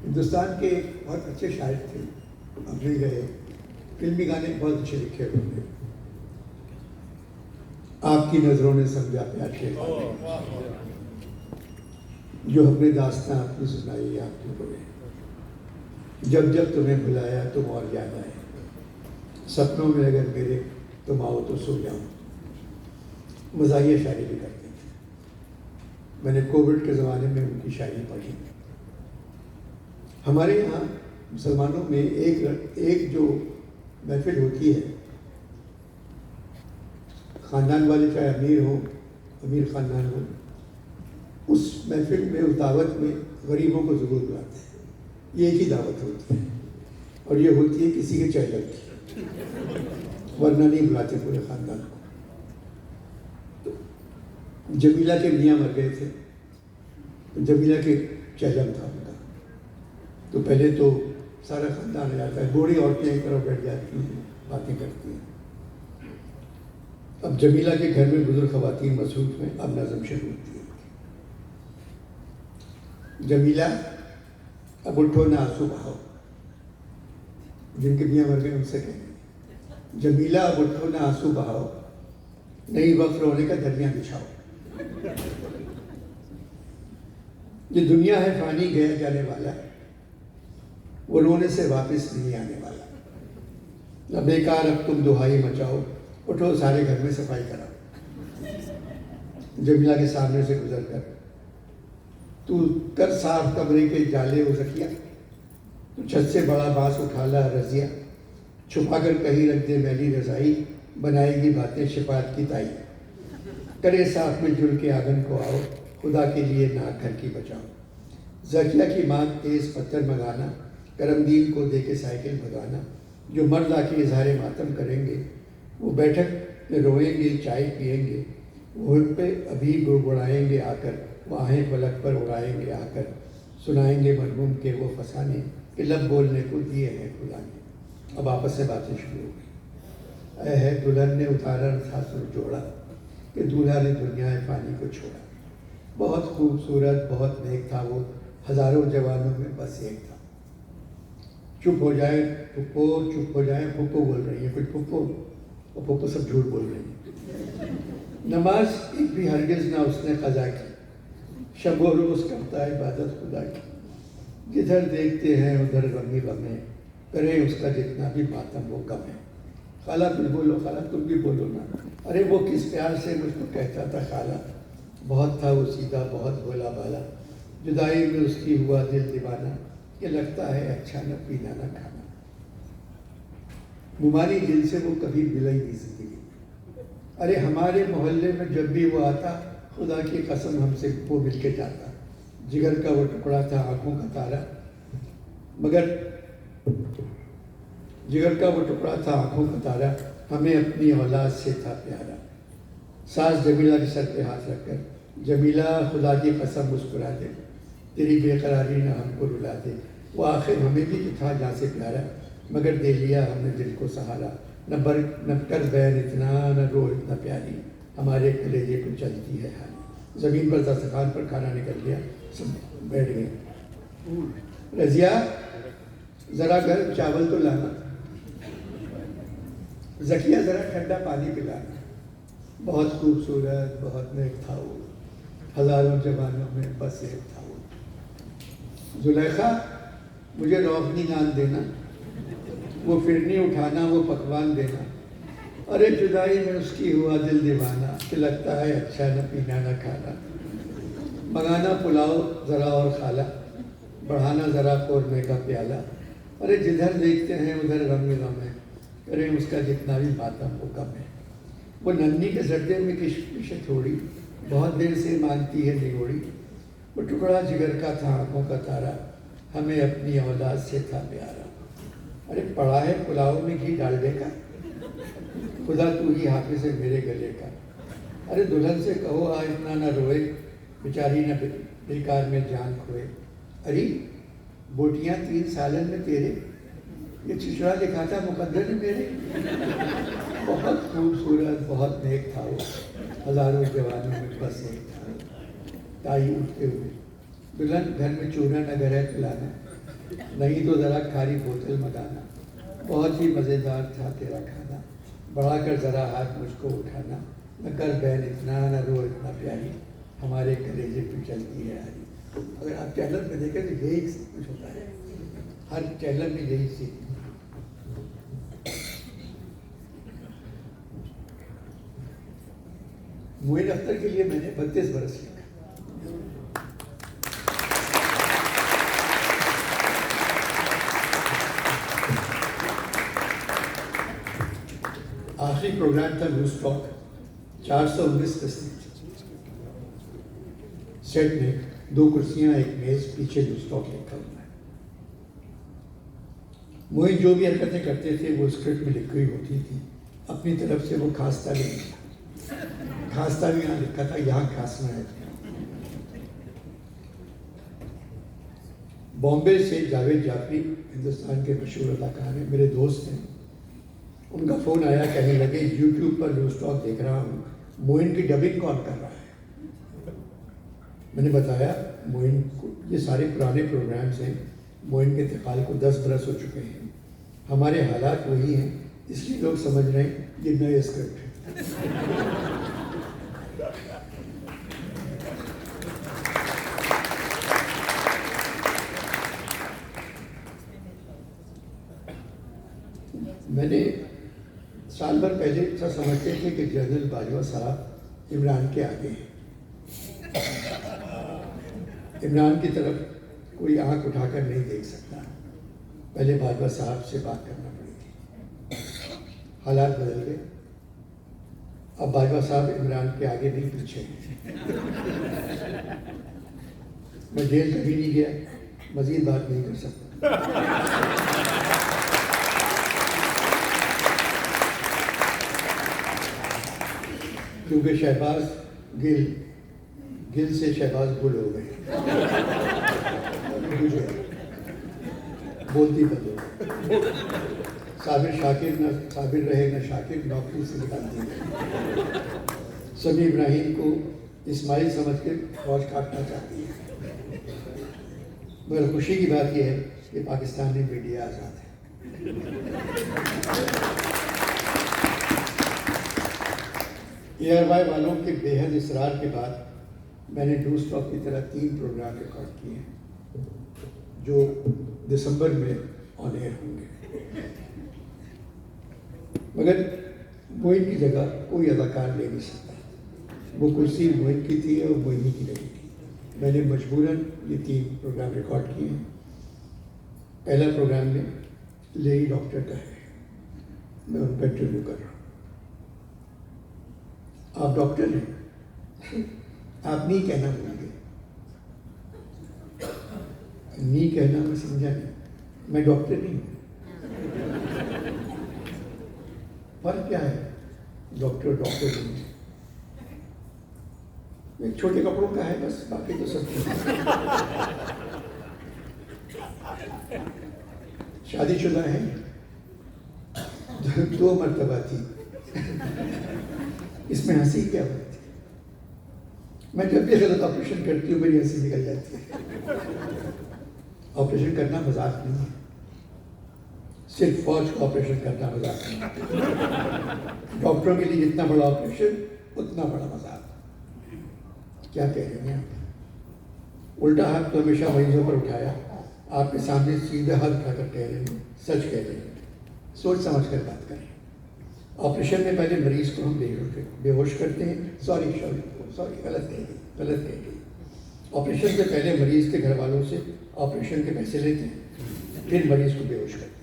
Speaker 1: ہندوستان کے بہت اچھے شاعر تھے، اب نہیں گئے، فلمی گانے بہت اچھے لکھے ہوئے تھے۔ آپ کی نظروں نے سمجھا پیار کے جو اپنے داستان اپنی سنائی آپ کو بولے، جب جب تمہیں بلایا تم اور یاد آئے، سپنوں میں اگر میرے تم آؤ تو سو جاؤں۔ مزاحیہ شاعری بھی کرتے تھے۔ میں نے کووڈ کے زمانے میں ان کی شاعری پڑھی۔ ہمارے یہاں مسلمانوں میں ایک جو محفل ہوتی ہے، خاندان والے چاہے امیر ہو، امیر خاندان ہو، اس محفل میں اس دعوت میں غریبوں کو ضرور بلاتے ہیں۔ یہ ایک ہی دعوت ہوتی ہے اور یہ ہوتی ہے کسی کے چہلم کی، ورنہ نہیں بلاتے پورے خاندان کو۔ تو جمیلہ کے میاں مر گئے تھے، جمیلہ کے چہلم تھا ان کا، تو پہلے تو سارا خاندان آ جاتا ہے، بوڑھی عورتیں ایک طرف بیٹھ جاتی ہیں باتیں کرتی ہیں۔ اب جمیلہ کے گھر میں بزرگ خواتین مصروف ہیں، اب نظم شروع ہوتی ہے۔ جمیلہ اب اٹھو نہ آنسو بہاؤ، جن کے میاں مر گئے ان سے کہیں، جمیلہ اب اٹھو نہ آنسو بہاؤ، نئی وقت رونے کا درمیاں بچھاؤ۔ یہ دنیا ہے فانی گیا جانے والا، وہ رونے سے واپس نہیں آنے والا۔ نہ بیکار اب تم دہائی مچاؤ، اٹھو سارے گھر میں صفائی کراؤ۔ جمیلہ کے سامنے سے گزر کر تو کر صاف کمرے کے جالے ہو سکیا، تو چھت سے بڑا باس اٹھا لا رضیہ، چھپا کر کہیں رکھ دے میلی رضائی، بنائے گی باتیں شفاعت کی تائی، کرے صاف میں جڑ کے آنگن کو آؤ، خدا کے لیے ناک گھر کی بچاؤ۔ زکیہ کی مانگ تیز پتھر منگانا، کرم دین کو دے کے سائیکل بھگانا، جو مرد آ کے اظہار ماتم کریں گے وہ بیٹھک میں روئیں گے چائے پیئیں گے، وہ پہ ابھی گڑگڑائیں گے آ کر، وہ آہیں فلک پر اڑائیں گے آ کر، سنائیں گے مرحوم کے وہ فسانے کہ لب بولنے کو دیے ہیں خدا نے۔ اب آپس سے باتیں شروع ہو گئی۔ اے ہے دلہن نے اتارا تھا سر جوڑا کہ دولہا نے دنیا فانی کو چھوڑا، بہت خوبصورت بہت نیک تھا وہ، ہزاروں جوانوں میں بس ایک تھا۔ چپ ہو جائے پھپھو، چپ ہو جائیں پھپھو بول رہی ہیں، کچھ پھپھو اور پھپھو سب جھوٹ بول رہی ہیں۔ نماز ایک بھی ہرگز نہ اس نے قضا کی، شب و روز کرتا ہے عبادت خدا کی، جدھر دیکھتے ہیں ادھر غمی غم ہے، کریں اس کا جتنا بھی ماتم وہ کم ہے۔ خالہ تم بولو، خالہ تم بھی بولو نا، ارے وہ کس پیار سے مجھ کو کہتا تھا خالہ، بہت تھا وہ سیدھا بہت بھولا بالا، جدائی میں اس کی ہوا دل دیوانہ، کہ لگتا ہے اچھا نہ پینا نہ کھانا۔ ممانی دل سے وہ کبھی ملا ہی نہیں زندگی، ارے ہمارے محلے میں جب بھی وہ آتا، خدا کی قسم ہم سے وہ مل کے جاتا، جگر کا وہ ٹکڑا تھا آنکھوں کا تارا، مگر جگر کا وہ ٹکڑا تھا آنکھوں کا تارا، ہمیں اپنی اولاد سے تھا پیارا۔ ساس جمیلہ کے سر پہ ہاتھ رکھ کر، جمیلہ خدا کی قسم مسکرا دے، تیری بے قراری نہ ہم کو رلا دے، وہ آخر ہمیں بھی تو تھا جہاں سے پیارا، مگر دے لیا ہم نے دل کو سہارا، نہ کر بین اتنا نہ رو اتنا پیاری، ہمارے کلیجے کو چلتی ہے حالی۔ زمین پر دسترخوان پر کھانا نکل گیا، سب بیٹھ گئے۔ رضیہ ذرا گرم چاول تو لانا، زکیہ ذرا ٹھنڈا پانی پلانا، بہت خوبصورت بہت نیک تھا وہ، ہزاروں جوانوں میں بس ایک تھا وہ۔ زلیخا مجھے روغنی نان دینا، وہ فرنی اٹھانا وہ پکوان دینا، ارے جدائی میں اس کی ہوا دل دیوانہ، کہ لگتا ہے اچھا نہ پینا نہ کھانا۔ منگانا پلاؤ ذرا اور خالہ، بڑھانا ذرا قورمے کا پیالہ، ارے جدھر دیکھتے ہیں ادھر غم ہی غم ہے، کریں اس کا جتنا بھی ماتم وہ کم ہے۔ وہ ننھی کے زردے میں کشمش تھوڑی، بہت دیر سے مانگتی ہے نگوڑی، وہ ٹکڑا جگر کا تھا آنکھوں کا تارا، ہمیں اپنی اولاد سے تھا پیارا۔ ارے پڑا ہے پلاؤ میں گھی ڈالنے کا، خدا تو ہی حافظ ہے میرے گلے کا، ارے دلہن سے کہو آ اتنا نہ روئے، بیچاری نہ بیکار میں جان کھوئے۔ ارے بوٹیاں 3 سالن میں تیرے، یہ چھچڑا لکھا تھا مقدر نے میرے، بہت خوبصورت بہت نیک تھا وہ، ہزاروں جوانوں میں بس ایک تھا وہ۔ تائی اٹھتے ہوئے، دلہن گھر میں چونا نہ گھر ہے پلانا، نہیں تو ذرا کھاری بوتل منگانا، بہت ہی مزیدار تھا تیرا کھانا، بڑھا کر ذرا ہاتھ مجھ کو اٹھانا، نہ کر بہن اتنا نہ رو اتنا پیاری، ہمارے کلیجے پہ چلتی ہے ہاری۔ اگر آپ چینل میں دیکھیں تو یہی کچھ ہوتا ہے، ہر چینل میں یہی سیکھ۔ معین اختر کے لیے میں نے 32 برس لکھا۔ آخری پروگرام تھا لوز ٹاک، 419 تصدیق، سیٹ میں 2 کرسیاں ایک میز، پیچھے لوز ٹاک لکھا ہوا ہے۔ معین جو بھی حرکتیں کرتے تھے وہ اسکرپٹ میں لکھی ہوئی ہوتی تھی، اپنی طرف سے وہ کھانستا نہیں تھا، کھانستا بھی یہاں لکھا تھا یہاں کھانسنا ہے۔ بامبے سے جاوید جعفری ہندوستان کے مشہور اداکار ہیں، میرے دوست ہیں، ان کا فون آیا، کہنے لگے یوٹیوب پر لوز ٹاک دیکھ رہا ہوں، معین کی ڈبنگ کون کر رہا ہے؟ میں نے بتایا معین کو یہ سارے پرانے پروگرامز ہیں، معین کے انتقال کو 10 برس ہو چکے ہیں، ہمارے حالات وہی ہیں، اس لیے لوگ سمجھ رہے ہیں یہ نئے اسکرپٹ ہے۔ میں نے سال بھر پہلے ایسا سمجھتے تھے کہ جنرل باجوہ صاحب عمران کے آگے ہیں، عمران کی طرف کوئی آنکھ اٹھا کر نہیں دیکھ سکتا. پہلے باجوہ صاحب سے بات کرنا پڑی تھی. حالات بدل گئے. اب باجوہ صاحب عمران کے آگے نہیں پیچھے ہیں. میں جیل کبھی نہیں گیا, مزید بات نہیں کر سکتا. کیونکہ شہباز گل سے شہباز گل ہو گئے. بولتی بدلو. صابر شاکر نہ صابر رہے نہ شاکر, نوکری سے نکال دی. سمیع ابراہیم کو اسماعیل سمجھ کے فوج کاٹنا چاہتی ہے. مگر خوشی کی بات یہ ہے کہ پاکستان میں میڈیا آزاد ہے. ARY والوں کے بے حد اصرار کے بعد میں نے ڈو اسٹاپ کی طرح 3 پروگرام ریکارڈ کیے ہیں جو دسمبر میں آن ایئر ہوں گے. مگر موئن کی جگہ کوئی اداکار لے نہیں سکتا. وہ کرسی موئن کی تھی اور موئنی کی نہیں تھی. میں نے مجبوراً یہ 3 پروگرام ریکارڈ کیے ہیں. پہلا پروگرام میں لیڈی ڈاکٹر کا ہے. میں ان کا انٹرویو کر رہا ہوں. آپ ڈاکٹر ہیں؟ آپ نہیں کہنا بھول گئے. نہیں کہنا میں سمجھا نہیں. میں ڈاکٹر نہیں ہوں. فرق کیا ہے ڈاکٹر نہیں ہے؟ ایک چھوٹے کپڑوں کا ہے بس, باقی تو سب چیز. شادی شدہ ہے, 2 مرتبہ تھی. اس میں ہنسی کیا بات ہے؟ میں جب بھی غلط آپریشن کرتی ہوں میری ہنسی نکل جاتی ہے. آپریشن کرنا مذاق نہیں ہے. صرف فوج کو آپریشن کرنا مذاق نہیں ہے. ڈاکٹروں کے لیے جتنا بڑا آپریشن اتنا بڑا مذاق. کیا کہہ رہے ہیں آپ؟ الٹا ہاتھ تو ہمیشہ مریضوں پر اٹھایا. آپ کے سامنے سیدھا ہاتھ اٹھا کر کہہ رہے ہیں, سچ کہہ رہے ہیں. سوچ سمجھ کر بات کریں. آپریشن میں پہلے مریض کو ہم بے ہوش کرتے ہیں. سوری غلط کہہ گئی. آپریشن سے پہلے مریض کے گھر والوں سے آپریشن کے پیسے لیتے ہیں, پھر مریض کو بے ہوش کرتے ہیں.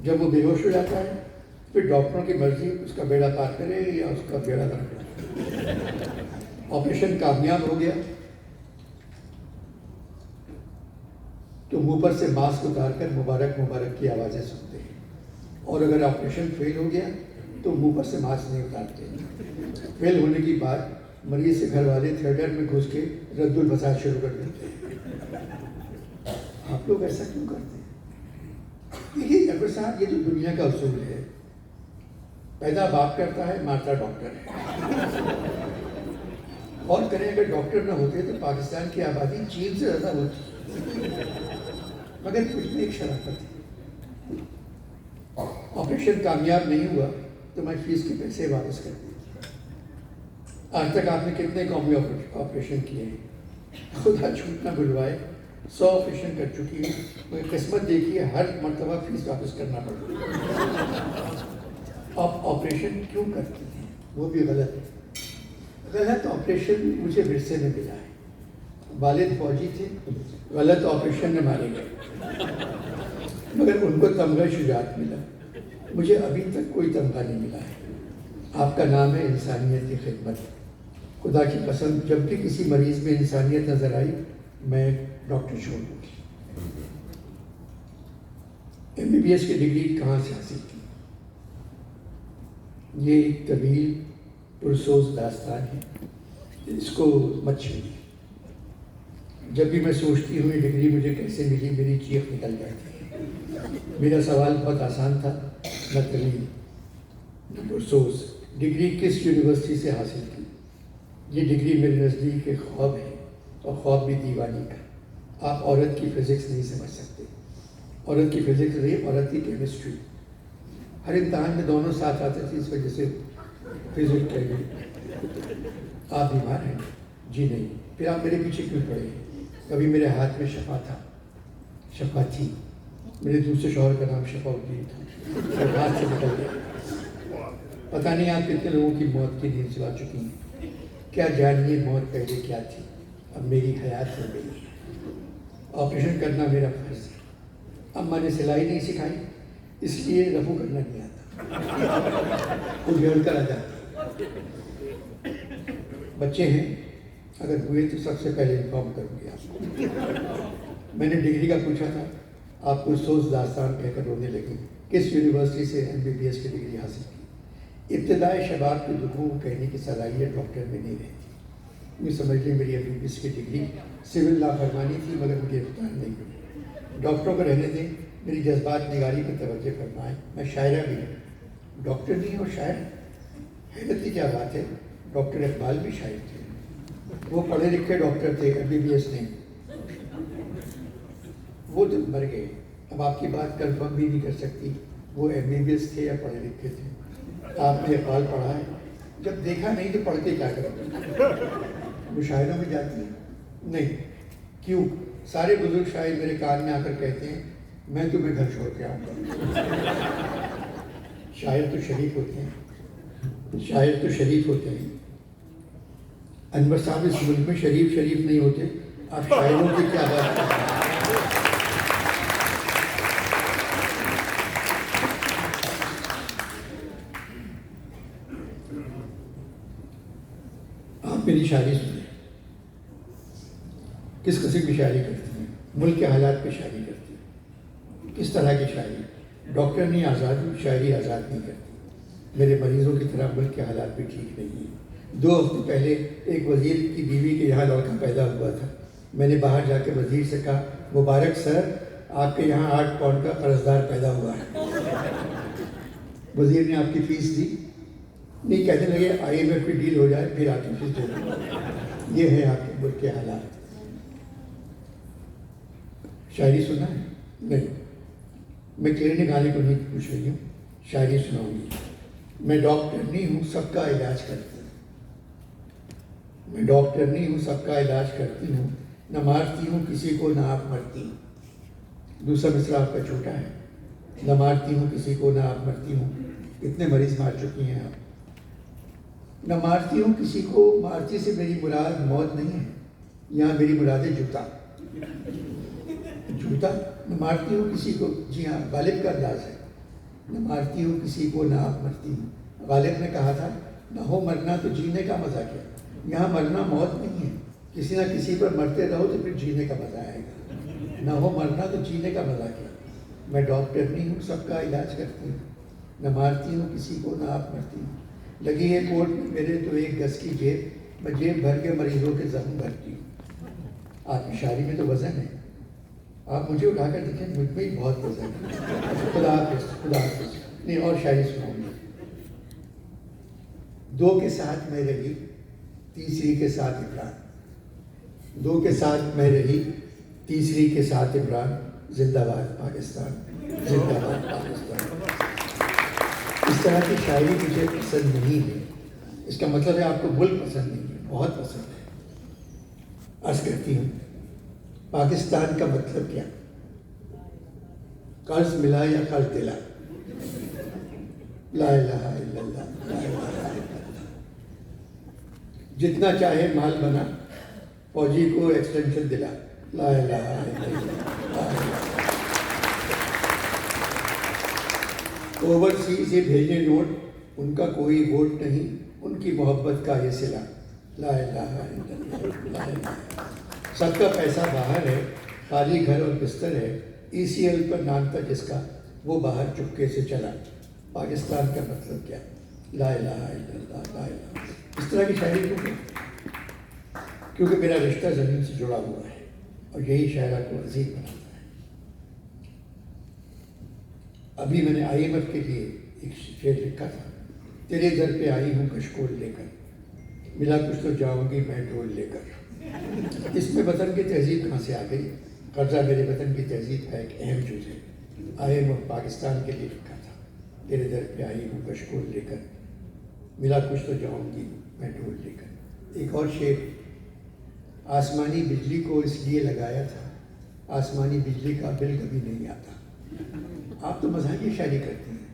Speaker 1: جب وہ بے ہوش ہو جاتا ہے پھر ڈاکٹروں کی مرضی اس کا بیڑا پار کرے یا اس کا بیڑا نہ کرے. آپریشن کامیاب ہو گیا تو منہ پر سے ماسک اتار کر مبارک کی آوازیں سنتے ہیں. اور اگر آپریشن فیل ہو گیا تو منہ پر سے ماسک نہیں اتارتے. فیل ہونے کی بات مریض کے گھر والے تھیٹر میں گھس کے رد البساط شروع کر دیتے ہیں. آپ لوگ ایسا کیوں کرتے ہیں؟ دیکھیے جعفر صاحب, یہ جو دنیا کا اصول ہے, پیدا باپ کرتا ہے, مارتا ڈاکٹر ہے. اور کریں اگر ڈاکٹر نہ ہوتے تو پاکستان کی آبادی چین سے زیادہ ہوتی. مگر کچھ میں ایک شرافت ہے. آپریشن کامیاب نہیں ہوا تو میں فیس کے پیسے واپس کر دیے. آج تک آپ نے کتنے قومی آپریشن کیے ہیں؟ خدا جھوٹ نہ بلوائے, 100 آپریشن کر چکی ہوں. میں قسمت دیکھیے ہر مرتبہ فیس واپس کرنا پڑتا. آپ آپریشن کیوں کرتے ہیں؟ وہ بھی غلط ہے. غلط آپریشن مجھے ورثے میں ملا ہے. والد فوجی تھے, غلط آپریشن میں مارے گئے, مگر ان کو تمغہ شجاعت ملا. مجھے ابھی تک کوئی تمغہ نہیں ملا ہے. آپ کا نام ہے انسانیت کی خدمت. خدا کی قسم جب بھی کسی مریض میں انسانیت نظر آئی میں ڈاکٹر چھوڑ دوں گی. MBBS کی ڈگری کہاں سے حاصل کی؟ یہ ایک طویل پرسوز داستان ہے, اس کو مت چھیڑیے. جب بھی میں سوچتی ہوں یہ ڈگری مجھے کیسے ملی میری چیخ نکل جاتی ہے. میرا سوال بہت آسان تھا, نہ طویل نہ پرسوز. ڈگری کس یونیورسٹی سے حاصل کی؟ یہ ڈگری میرے نزدیک ایک خواب ہے, اور خواب بھی دیوانی کا. آپ عورت کی فزکس نہیں سمجھ سکتے. عورت کی فزکس رہی, عورت کی کیمسٹری. ہر امتحان میں دونوں ساتھ آتے تھے, اس وجہ سے فزکس کہہ گئی. آپ بیمار ہیں؟ جی نہیں. پھر آپ میرے پیچھے کیوں پڑے؟ کبھی میرے ہاتھ میں شفا تھا, شفا تھی. میرے دوسرے شوہر کا نام شفا الدین تھا, ہاتھ سے نکل گیا. پتہ نہیں آپ کتنے لوگوں کی موت کی نیند سلا چکی ہیں. کیا جانیے موت پہلے کیا تھی.
Speaker 2: اب میری حیات ہو گئی ہے، آپریشن کرنا میرا فرض ہے۔ اماں نے سلائی نہیں سکھائی، اس لیے رفو کرنا نہیں آتا، وہ جھڑ کر آ جاتی۔ بچے ہیں، اگر ہوئے تو سب سے پہلے انفارم کروں گی آپ کو۔ میں نے ڈگری کا پوچھا تھا، آپ کو سوز داستان کہہ کر رونے لگی۔ کس یونیورسٹی سے MBBS کی ڈگری حاصل کی؟ ابتدائی شباب کے دکھوں کو کہنے کی صلاحیت ڈاکٹر میں نہیں رہتی۔ یہ سمجھ لیں میری MBBS کی ڈگری سول لا فرمانی تھی، مگر مجھے اختیار نہیں ہوئی۔ ڈاکٹروں کو رہنے دیں، میری جذبات نگاری پر توجہ فرمائیں۔ میں شاعرہ بھی ہوں، ڈاکٹر نہیں اور شاعر۔ حیرت کی کیا بات ہے، ڈاکٹر اقبال بھی شاعر تھے، وہ پڑھے لکھے ڈاکٹر تھے، MBBS نہیں۔ وہ تو مر گئے، اب آپ کی بات کنفرم بھی نہیں کر سکتی وہ MBBS تھے یا پڑھے لکھے تھے۔ آپ نے اقبال پڑھا ہے؟ جب دیکھا نہیں تو پڑھ کے کیا کریں؟ مشاعروں میں جاتی ہیں؟ نہیں۔ کیوں؟ سارے بزرگ شاعر میرے کان میں آ کر کہتے ہیں میں تمہیں گھر چھوڑ کے آؤں گا۔ شاعر تو شریف ہوتے ہیں، شاعر تو شریف ہوتے ہیں۔ انور صاحب اس ملک میں شریف نہیں ہوتے، آپ شاعروں کی کیا بات کرتے ہیں؟ آپ میری شاعری سنیں، کس قسم کی شاعری کرتی ہیں؟ ملک کے حالات پہ شاعری کرتی ہیں۔ کس طرح کی شاعری؟ ڈاکٹر نہیں آزاد ہوں، شاعری آزاد نہیں کرتی۔ میرے مریضوں کی طرح ملک کے حالات بھی ٹھیک نہیں ہیں۔ 2 ہفتے پہلے ایک وزیر کی بیوی کے یہاں لڑکا پیدا ہوا تھا۔ میں نے باہر جا کے وزیر سے کہا مبارک سر، آپ کے یہاں 8 پاؤنڈ کا قرضدار پیدا ہوا ہے۔ وزیر نے آپ کی فیس دی؟ نہیں، کہنے لگے IMF کی ڈیل ہو جائے پھر آپ کی فیس دے دیں۔ یہ ہے آپ کے ملک کے حالات۔ شاعری سنا ہے؟ نہیں۔ میں کلینک آنے کو نہیں پوچھ رہی ہوں، شاعری سناؤں گی۔ میں ڈاکٹر نہیں ہوں، سب کا علاج کرتی ہوں۔ میں ڈاکٹر نہیں ہوں، سب کا علاج کرتی ہوں، نہ مارتی ہوں کسی کو نہ آپ مرتی ہوں۔ دوسرا مصرع آپ کا چھوٹا ہے، نہ مارتی ہوں کسی کو نہ آپ مرتی ہوں۔ کتنے مریض مار چکی ہیں آپ؟ نہ مارتی ہوں کسی کو، مارتی سے میری مراد موت نہیں ہے، یہاں میری مراد ہے جوتا۔ جوتا؟ نہ مارتی ہوں کسی کو، جی ہاں غالب کا انداز ہے، نہ مارتی ہوں کسی کو نہ آپ مرتی ہوں۔ غالب نے کہا تھا نہ ہو مرنا تو جینے کا مزہ کیا۔ یہاں مرنا موت نہیں ہے، کسی نہ کسی پر مرتے رہو تو پھر جینے کا مزہ آئے گا۔ نہ ہو مرنا تو جینے کا مزہ کیا۔ میں ڈاکٹر نہیں ہوں، سب کا علاج کرتی ہوں، نہ مارتی ہوں کسی کو نہ آپ مرتی ہوں۔ لگی ہے کوٹ میں میرے تو 1 گز کی جیب، میں جیب بھر کے مریضوں کے زخم بھرتی ہوں۔ آپ کی شاعری میں تو وزن ہے، آپ مجھے اٹھا کر دیکھیں، مجھ میں ہی بہت وزن ہے۔ خدا حافظ، خدا حافظ۔ نہیں، اور شاعری سناؤں گی۔ 2 کے ساتھ میں رہی، تیسری کے ساتھ عمران۔ 2 کے ساتھ میں رہی، تیسری کے ساتھ عمران۔ زندہ باد پاکستان، زندہ باد پاکستان۔ اس طرح کی شاعری مجھے پسند نہیں ہے۔ اس کا مطلب ہے آپ کو ملک پسند نہیں ہے، بہت پسند ہے۔ عرض کرتی ہوں، پاکستان کا مطلب کیا؟ قرض ملا یا قرض دلا؟ لا الہ الا اللہ، لا الہ الا اللہ۔ جتنا چاہے مال بنا، فوجی کو ایکسٹینشن دلا۔ لا الہ الا اللہ، لا الہ۔ اوورسیز سے بھیجے نوٹ، ان کا کوئی ووٹ نہیں، ان کی محبت کا یہ صلہ۔ لا الہ الا اللہ، لا الہ۔ سب کا پیسہ باہر ہے، خالی گھر اور بستر ہے، ECL پر نام تھا جس کا، وہ باہر چپکے سے چلا۔ پاکستان کا مطلب کیا؟ لا الہ الا اللہ، لا الہ۔ اس طرح کی شاعری کیوں کرتی؟ کیونکہ میرا رشتہ زمین سے جڑا ہوا ہے، اور یہی شاعرہ کو عظیم بناتا ہے۔ ابھی میں نے IMF کے لیے ایک شعر لکھا تھا، تیرے در پہ آئی ہوں کشکول لے کر، ملا کچھ تو جاؤں گی میں ڈھول لے کر۔ اس میں وطن کی تہذیب کہاں سے آ گئی؟ قبضہ میرے وطن کی تہذیب کا ایک اہم جز ہے۔ IMF پاکستان کے لیے لکھا تھا، تیرے در پہ آئی ہوں کشکول لے کر، ملا کچھ تو جاؤں گی میں ڈھول لے کر۔ ایک اور شعر، آسمانی بجلی کو اس لیے لگایا تھا، آسمانی بجلی کا بل کبھی نہیں آتا۔ آپ تو مزاحیہ شاعری کرتی ہیں،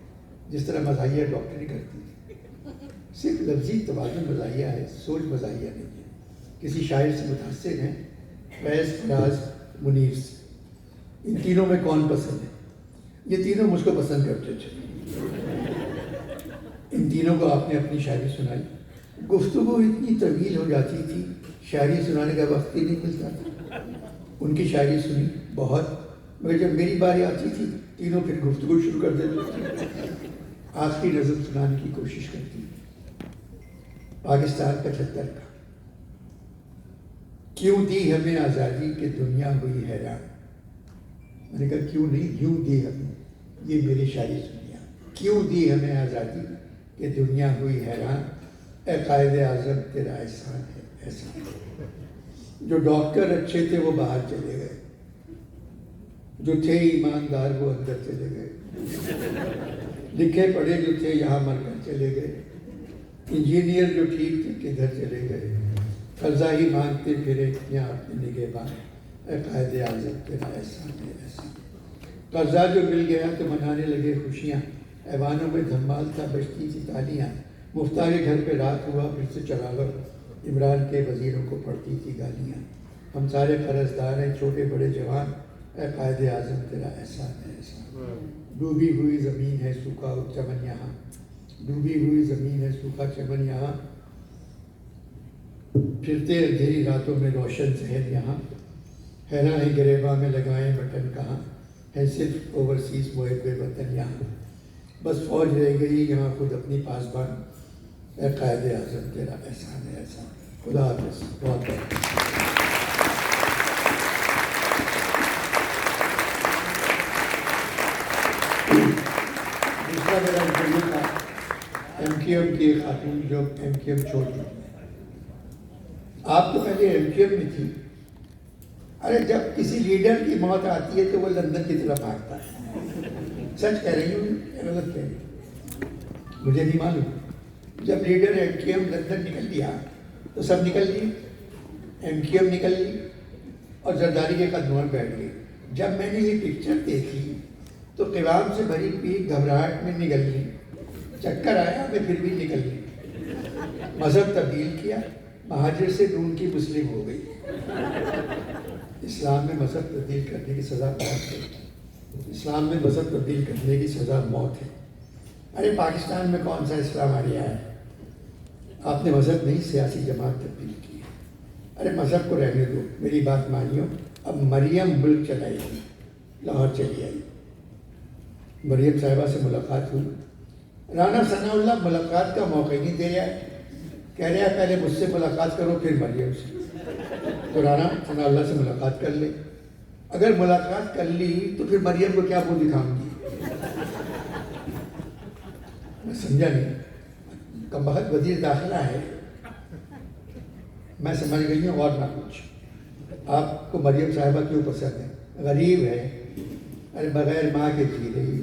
Speaker 2: جس طرح مزاحیہ ڈاکٹری کرتی ہیں۔ صرف لفظی توازن مزاحیہ ہے، سوچ مزاحیہ نہیں ہے۔ کسی شاعر سے متاثر ہیں، فیض، فراز، منیر سے۔ ان تینوں میں کون پسند ہے؟ یہ تینوں مجھ کو پسند کرتے تھے۔ ان تینوں کو آپ نے اپنی شاعری سنائی، گفتگو اتنی طویل ہو جاتی تھی، شاعری سنانے کا وقت ہی نہیں ملتا تھا۔ ان کی شاعری سنی بہت، مگر جب میری باری آتی تھی تینوں پھر گفتگو شروع کر دیتے تھے۔ آخری نظم سنانے کی کوشش کرتی ہوں۔ پاکستان 75 کا۔ کیوں دی ہمیں آزادی کہ دنیا ہوئی حیران۔ میں نے کہا کیوں نہیں، یوں دی ہمیں، یہ میری شاعری سنیا۔ کیوں دی ہمیں آزادی کہ دنیا ہوئی حیران، اے قائد اعظم تیرا احسان ہے احسان۔ جو ڈاکٹر اچھے تھے وہ باہر چلے گئے، جو تھے ایماندار وہ اندر چلے گئے، لکھے پڑھے جو تھے یہاں مر کر چلے گئے، انجینئر جو ٹھیک تھے کدھر چلے گئے، قرضہ ہی مانگتے پھرے یہاں اپنے نگہبان، اے قائد اعظم تیرا احسان ہے احسان۔ قرضہ جو مل گیا تو منانے لگے خوشیاں، ایوانوں میں دھمال تھا بجتی تھی تالیاں، مفتار گھر پہ رات ہوا پھر سے چراغاں، عمران کے وزیروں کو پڑتی تھی گالیاں۔ ہم سارے قرضدار ہیں چھوٹے بڑے جوان، اے قائد اعظم تیرا احسان ہے احسان۔ ڈوبی ہوئی زمین ہے سوکھا چمن یہاں، ڈوبی ہوئی زمین ہے سوکھا چمن یہاں، پھرتے اندھیری راتوں میں روشن شہر یہاں، حیران ہے گریباں میں لگائیں بٹن کہاں، ہے صرف اوورسیز محب وطن یہاں، بس فوج رہ گئی یہاں خود اپنی پاسبان، اے قائد اعظم تیرا احسان ہے احسان۔ خدا حافظ، بہت بہت دوسرا میرا انٹرویو تھا ایم کیو ایم کی خاتون جو ایم کیو ایم چھوڑ دی۔ آپ تو پہلے ایم کیو ایم میں تھی۔ ارے جب کسی لیڈر کی موت آتی ہے تو وہ لندن کی طرف بھاگتا ہے۔ سچ کہہ رہی ہوں یا غلط کہہ رہی ہوں مجھے نہیں معلوم۔ جب leader M Q M London نکل لیا تو سب نکل لیے، ایم کیو ایم نکل لی اور زرداری کے قدموں میں بیٹھ گئی۔ جب میں نے یہ پکچر دیکھی تو قوام سے بھری پیٹ گھبراہٹ میں نکل لی، چکر آیا میں پھر بھی نکل لی۔ مذہب تبدیل کیا، مہاجر سے نون کی مسلم ہو گئی۔ اسلام میں مذہب تبدیل کرنے کی سزا موت ہے۔ اسلام میں مذہب تبدیل کرنے کی سزا موت ہے۔ ارے پاکستان میں کون سا اسلام آ رہا ہے؟ آپ نے مذہب نہیں سیاسی جماعت تبدیل کی ہے۔ ارے مذہب کو رہنے دو، میری بات مانیو۔ اب مریم ملک چلائے گی، لاہور چلی آئی، مریم صاحبہ سے ملاقات ہوئی۔ رانا ثناء اللہ ملاقات کا موقع نہیں دے رہا ہے، کہہ رہا ہے پہلے مجھ سے ملاقات کرو پھر مریم سے۔ تو رانا ثناء اللہ سے ملاقات کر لے، اگر ملاقات کر لی تو پھر مریم کو کیا منہ دکھاؤں گی؟ میں سمجھا نہیں، کمبخت وزیر داخلہ ہے۔ میں سمجھ گئی ہوں اور نہ کچھ۔ آپ کو مریم صاحبہ کیوں پسند ہے؟ غریب ہے، ارے بغیر ماں کے جی رہی،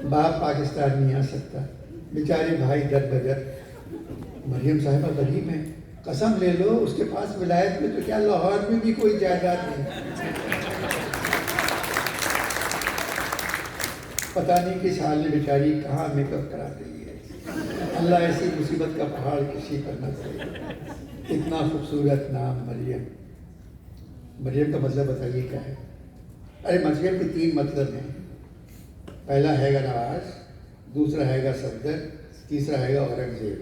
Speaker 2: باپ پاکستان نہیں آ سکتا، بیچارے بھائی در بدر۔ مریم صاحبہ غریب ہیں، قسم لے لو اس کے پاس ولایت میں تو کیا لاہور میں بھی کوئی جائیداد نہیں۔ پتہ نہیں کس حال میں بیچاری کہاں میک اپ کرا رہی ہے۔ اللہ ایسی مصیبت کا پہاڑ کسی پر نہ کرے۔ اتنا خوبصورت نام مریم۔ مریم کا مطلب بتائیے کیا ہے؟ ارے مریم کے 3 مطلب ہیں۔ پہلا ہے گا نواز، دوسرا ہے گا صفدر، تیسرا ہے گا اورنگزیب۔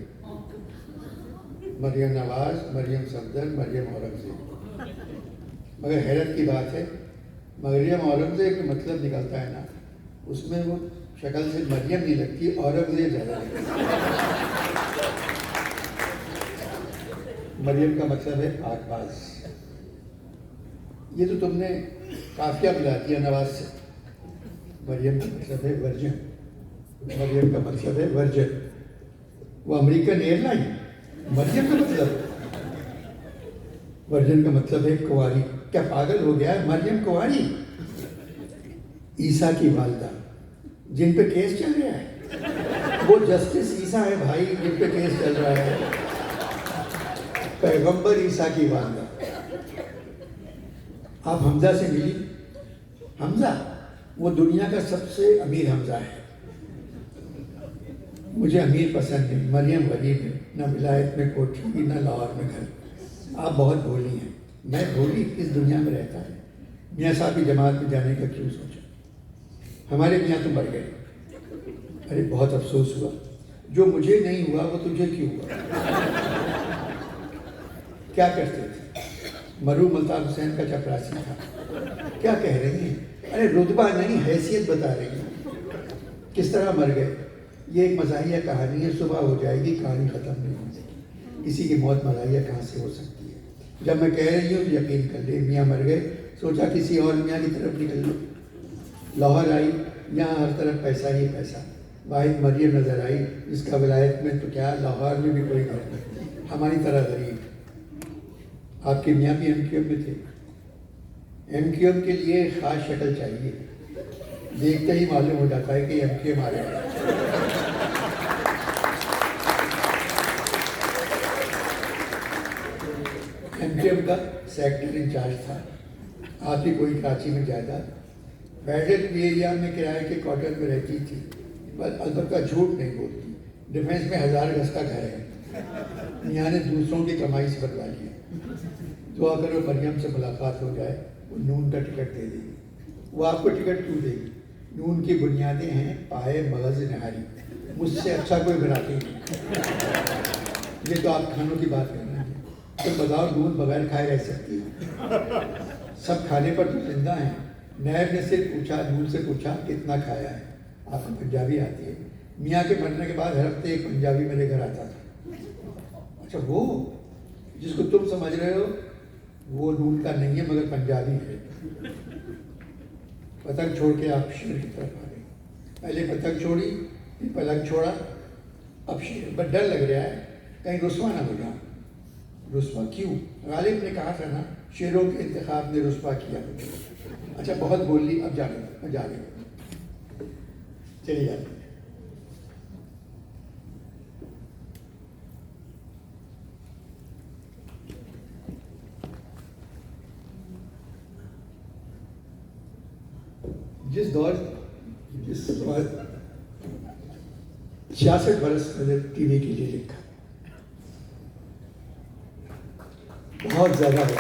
Speaker 2: مریم نواز، مریم صفدر، مریم اورنگزیب۔ مگر حیرت کی بات ہے، مریم اورنگزیب کا مطلب نکلتا ہے نا، اس میں وہ شکل سے مریم نہیں لگتی، اورنگزیب زیادہ لگتی۔ مریم کا مطلب ہے پاک باز۔ یہ تو تم نے قافیہ ملا دیا نواز سے۔ مریم کا مطلب ہے ورجن، مریم کا مطلب ہے ورجن۔ وہ امریکن ایئر لائن، مریم کا مطلب ورجن کا مطلب ہے کنواری۔ کیا پاگل ہو گیا ہے؟ مریم کنواری، عیسیٰ کی والدہ جن پہ کیس چل رہا ہے، وہ جسٹس عیسیٰ ہے بھائی جن پہ کیس چل رہا ہے، پیغمبر عیسیٰ کی والدہ۔ آپ حمزہ سے ملی؟ حمزہ وہ دنیا کا سب سے امیر حمزہ ہے۔ مجھے امیر پسند نہیں، مریم غریب ہے، نہ ولایت میں کوٹھی نہ لاہور میں گھر۔ آپ بہت بھولی ہیں. میں بھولی اس دنیا میں رہتا ہے. میاں صاحب کی جماعت میں جانے کا کیوں سوچا؟ ہمارے میاں تو مر گئے. ارے بہت افسوس ہوا. جو مجھے نہیں ہوا وہ تجھے کیوں ہوا؟ کیا کرتے تھے؟ مرحوم الطاف حسین کا چپراسی تھا. کیا کہہ رہی ہیں؟ ارے رتبہ نہیں حیثیت بتا رہی ہیں. کس طرح مر گئے؟ یہ ایک مزاحیہ کہانی ہے. صبح ہو جائے گی, کہانی ختم نہیں ہو سکتی. کسی کی موت مزاحیہ کہاں سے ہو سکتی ہے؟ جب میں کہہ رہی ہوں تو یقین کر لے. میاں مر گئے, سوچا کسی اور میاں کی طرف نکل لو. لاہور آئی, یہاں ہر طرف پیسہ ہی پیسہ. واحد مریم نظر آئی جس کا ولایت میں تو کیا لاہور میں بھی کوئی گھر نہیں, ہماری طرح غریب. آپ کے میاں بھی ایم کیو ایم میں تھے. ایم کیو ایم کے لیے خاص شکل چاہیے. دیکھتے ہی معلوم ہو جاتا ہے کہ ایم کیو ایم آ رہا ہے. ایم کیو ایم کا سیکٹر انچارج تھا. آپ کی کوئی کراچی میں جائیداد فیڈرل ایریا میں کرائے کے کوارٹر میں رہتی تھی, پر البتہ جھوٹ نہیں بولتی. ڈیفینس میں 1000 گز کا گھر ہے. میاں نے دوسروں کی کمائی سے بنوا لیا. دعا کرو مریم سے ملاقات ہو جائے, وہ نون کا ٹکٹ دے دے گی. وہ آپ کو ٹکٹ کیوں دے گی؟ نون کی بنیادیں ہیں پائے مغز نہاری. مجھ سے اچھا کوئی بناتی نہیں. یہ تو آپ کھانوں کی بات کر رہے ہیں. تو بتاؤ نون بغیر کھائے رہ سکتی ہے؟ سب کھانے پر تو زندہ ہیں. نیب نے صرف پوچھا, نون سے پوچھا کتنا کھایا ہے. آپ کو پنجابی آتی ہے. میاں کے مرنے کے بعد ہر ہفتے ایک پنجابی میرے گھر آتا تھا. اچھا وہ جس کو تم سمجھ رہے ہو وہ نون کا نہیں ہے مگر پنجابی ہے. پتنگ چھوڑ کے آپ شیر کی طرف آ گئے. پہلے پتنگ چھوڑی, پھر پلنگ چھوڑا, اب شیر. بس ڈر لگ رہا ہے کہیں رسوا نہ ہو جاؤں. رسوا کیوں؟ غالب نے کہا تھا نا شیروں کے انتخاب نے رسوا کیا. اچھا بہت بول لی, اب جا رہے چلی جاتی. جس دور 66 برس میں نے ٹی وی کے لیے لکھا, بہت زیادہ ہے.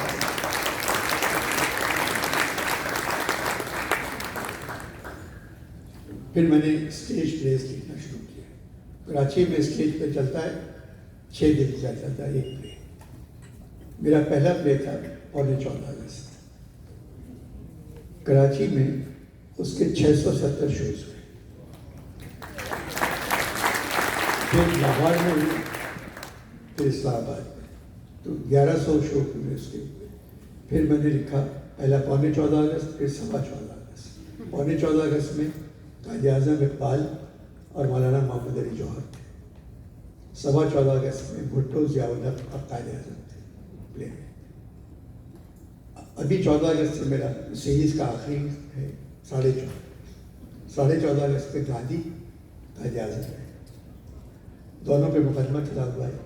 Speaker 2: پھر میں نے اسٹیج پلیز لکھنا شروع کیا. کراچی میں اسٹیج پہ چلتا ہے 6 دن چلتا ہے ایک پلے. میرا پہلا پلے تھا 14 اگست. کراچی میں اس کے 670 شوز ہوئے. پھر لاہور میں ہوئے, پھر اسلام آباد میں, تو 1100 شو ہوئے اس کے. پھر میں نے لکھا پہلا 14 اگست, پھر 14.25 اگست. 14.25 اگست میں قائد اعظم اقبال اور مولانا محمد علی جوہر تھے. 14.25 اگست میں بھٹو, ضیاء الحق اور قائد اعظم تھے پلے میں. ابھی 14 اگست سے میرا سیریز کا آخری ہے 14.5 اگست پہ گاندھی قائد اعظم ہے. دونوں پہ مقدمہ چلا ہوا ہے.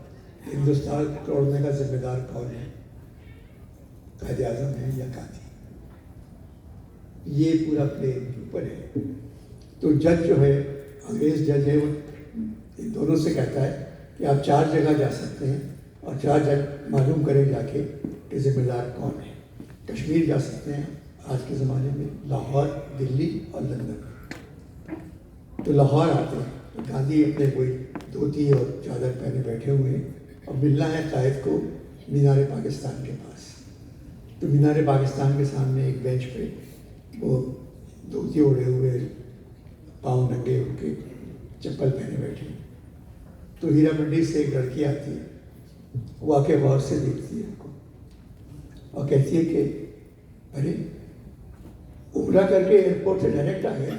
Speaker 2: ہندوستان توڑنے کا ذمہ دار کون ہے, قائد اعظم ہے یا گاندھی؟ یہ پورا پلے ان کے اوپر ہے. تو جج جو ہے, انگریز جج ہے, وہ ان دونوں سے کہتا ہے کہ آپ 4 جگہ جا سکتے ہیں اور 4 جج معلوم کریں جا کے کہ ذمہ دار کون ہے. کشمیر جا سکتے ہیں آج کے زمانے میں, لاہور, دلی اور لندن. تو لاہور آتے ہیں تو گاندھی اپنے کوئی دھوتی اور چادر پہنے بیٹھے ہوئے ہیں اور ملنا ہے قائد کو مینار پاکستان کے پاس. تو مینار پاکستان کے سامنے ایک بینچ پہ وہ دھوتی اوڑھے ہوئے, پاؤں ننگے ہو کے, چپل پہنے بیٹھے. تو ہیرا منڈی سے ایک لڑکی آتی ہے, وہ آ کے غور سے دیکھتی ہے ان کو اور کہتی ہے کہ ارے عمرہ کر کے ایئرپورٹ سے ڈائریکٹ آ گئے.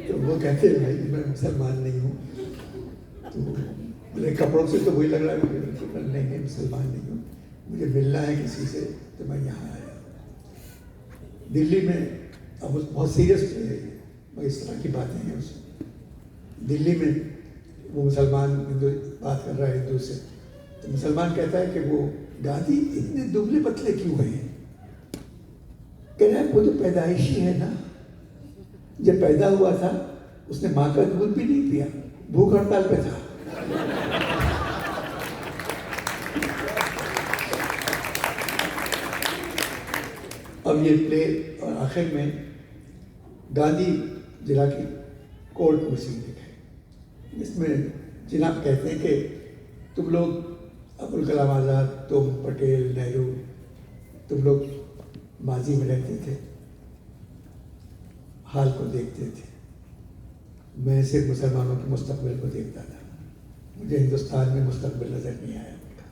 Speaker 2: تو وہ کہتے ہیں بھائی میں مسلمان نہیں ہوں. تو میرے کپڑوں سے تو وہی لگ رہا ہے نہیں میں مسلمان نہیں ہوں, مجھے ملنا ہے کسی سے, تو میں یہاں آیا. دلی میں اب بہت سیریس ہے, اس طرح کی باتیں ہیں اس میں. دلی میں وہ مسلمان ہندو بات کر رہا ہے ہندو سے, تو مسلمان کہتا ہے کہ وہ گاندھی اتنے دبلے پتلے کیوں ہیں؟ کہہ رہا ہے وہ تو پیدائشی ہے نا, جب پیدا ہوا تھا اس نے ماں کا دودھ بھی نہیں پیا, بھوک ہڑتال پہ تھا. اب یہ پلے اور آخر میں گاندھی ضلع کی کورٹ پروسیڈنگ ہے، جس میں جناب کہتے ہیں کہ تم لوگ ابوالکلام آزاد، تم پٹیل، نہرو، تم لوگ ماضی میں رہتے تھے، حال کو دیکھتے تھے، میں صرف مسلمانوں کے مستقبل کو دیکھتا تھا، مجھے ہندوستان میں مستقبل نظر نہیں آیا ان کا،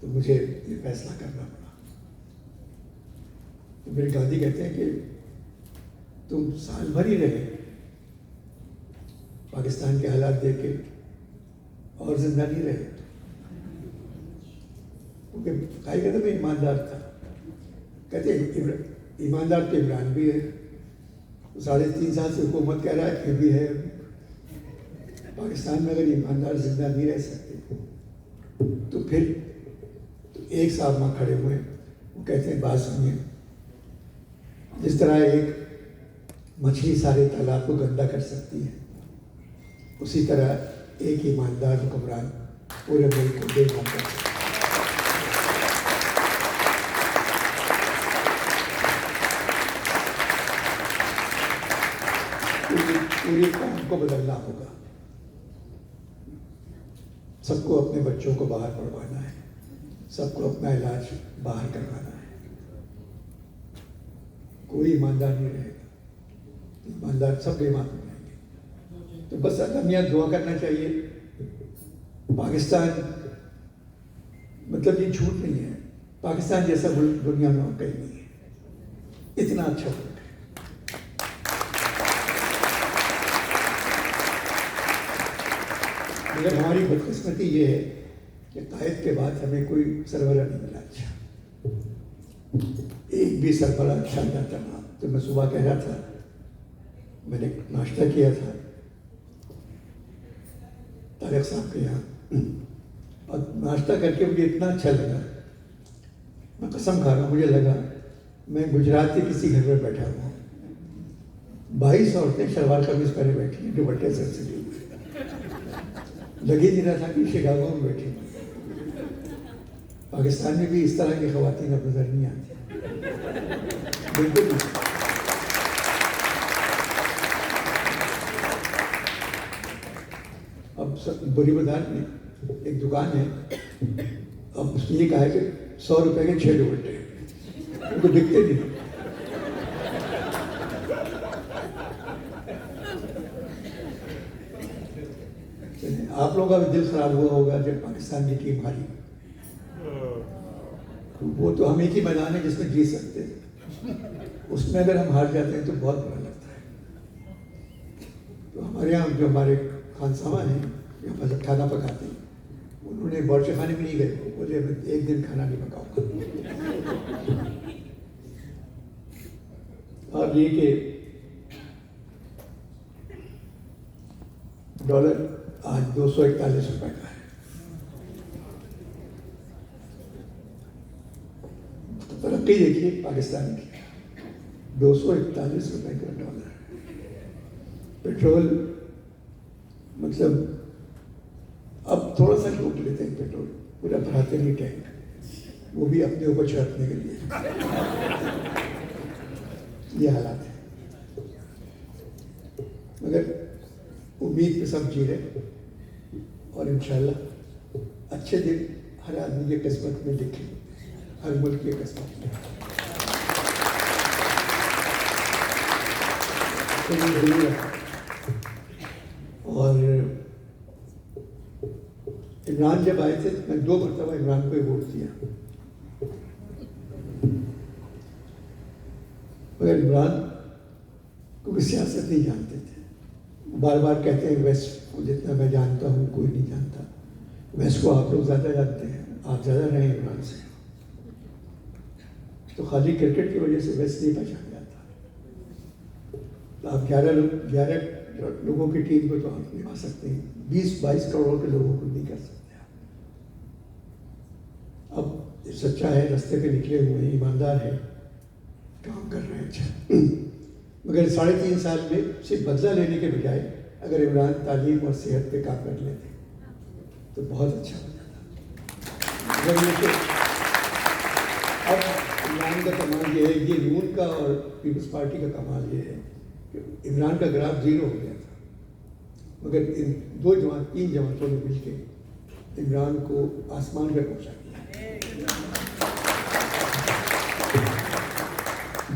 Speaker 2: تو مجھے یہ فیصلہ کرنا پڑا۔ تو میرے گاندھی کہتے ہیں کہ تم سال بھر ہی رہے پاکستان کے حالات دیکھ کے اور زندہ نہیں رہے، کیونکہ کہا کہتا میں ایماندار تھا، کہتے ایماندار تو عمران بھی ہے، 3.5 سال سے حکومت کہہ رہا ہے پھر بھی ہے، پاکستان میں اگر ایماندار زندہ نہیں رہ سکتے تو پھر ایک صاحب وہاں کھڑے ہوئے، وہ کہتے ہیں بات سنیے، جس طرح ایک مچھلی سارے تالاب کو گندا کر سکتی ہے، اسی طرح ایک ایماندار حکمران پورے ملک کو بے ایمان کر سکتا ہے۔ پورے قوم کو بدلنا ہوگا، سب کو اپنے بچوں کو باہر پڑھوانا ہے، سب کو اپنا علاج باہر کروانا ہے، کوئی ایماندار نہیں رہے گا، ایماندار سب بے ایمان ہو جائیں گے۔ تو بس ہمیں دعا کرنا چاہیے، پاکستان مطلب یہ جھوٹ نہیں ہے، پاکستان جیسا ملک دنیا میں کہیں نہیں ہے، اتنا اچھا ملک ہے۔ مگر ہماری بدقسمتی یہ ہے کہ قائد کے بعد ہمیں کوئی سربراہ نہیں ملا اچھا، ایک بھی سربراہ اچھا جاتا نہ۔ تو میں صبح کہہ رہا تھا، میں نے ناشتہ کیا تھا طارق صاحب کے یہاں، اور ناشتہ کر کے مجھے اتنا اچھا لگا، میں قسم کھا رہا ہوں، مجھے لگا میں گجرات کے کسی گھر میں بیٹھا ہوا ہوں، 22 عورتیں شلوار قمیض پہنے بیٹھی ہیں، دوپٹے سر سے لیے ہوئے، لگی نہیں رہا تھا کہ شکاگو میں بیٹھی ہوں۔ پاکستان میں بھی اس طرح کی خواتین اب نظر نہیں آتی، بالکل نہیں۔ اب سب بری بازار میں ایک دکان ہے، اب اس نے یہ کہا ہے کہ 100 روپے کے 6 دوپٹے، ان کو دکھتے نہیں۔ آپ لوگوں کا بھی دل خراب ہوا ہوگا جب پاکستان کی ٹیم ہاری، وہ تو ہم ایک ہی میدان ہے جس میں جیت سکتے ہیں، اس میں اگر ہم ہار جاتے ہیں تو بہت برا لگتا ہے۔ تو ہمارے یہاں جو ہمارے خان صاحب ہیں جو کھانا پکاتے ہیں، انہوں نے باورچی خانے میں نہیں گئے، بولے میں ایک دن کھانا نہیں پکاؤں گا۔ اور یہ کہ ڈالر آج 241 روپے کا ہے، ترقی دیکھیے پاکستان کی، 241 روپے کا ڈالر۔ پیٹرول مطلب اب تھوڑا سا روک لیتے ہیں، پیٹرول پورا بھراتے نہیں ٹینک، وہ بھی اپنے اوپر چھڑکنے کے لیے، یہ حالات ہے۔ مگر امید پہ سب جی رہے، اور انشاءاللہ اچھے دن ہر آدمی کی قسمت میں لکھے، ہر ملک کی قسمت میں۔ اور عمران جب آئے تھے میں 2 مرتبہ عمران کو ہی ووٹ دیا، مگر عمران کو بھی سیاست نہیں جانتے تھے، بار بار کہتے ہیں ویسٹ کو جتنا میں جانتا ہوں کوئی نہیں جانتا، ویسٹ کو آپ لوگ زیادہ جانتے ہیں، آپ زیادہ رہے عمران سے، تو خالی کرکٹ کی وجہ سے ویسٹ نہیں پہچان جاتا۔ تو آپ 11 لوگوں کی ٹیم کو تو آپ نبھا سکتے ہیں، 20-22 کروڑ کے لوگوں کو نہیں کر سکتے آپ۔ اب سچا ہے، رستے پہ نکلے ہوئے ہیں، ایماندار ہے، کام کر رہے ہیں اچھا، مگر 3.5 سال میں صرف بدلہ لینے کے بجائے اگر عمران تعلیم اور صحت پہ کام کر لیتے تو بہت اچھا ہو جاتا۔ اب عمران کا کمال یہ ہے، یہ نون کا اور پیپلز پارٹی کا کمال یہ ہے کہ عمران کا گراف 0 ہو گیا تھا، مگر ان تین جماعتوں نے مل کے عمران کو آسمان پہ پہنچا دیا۔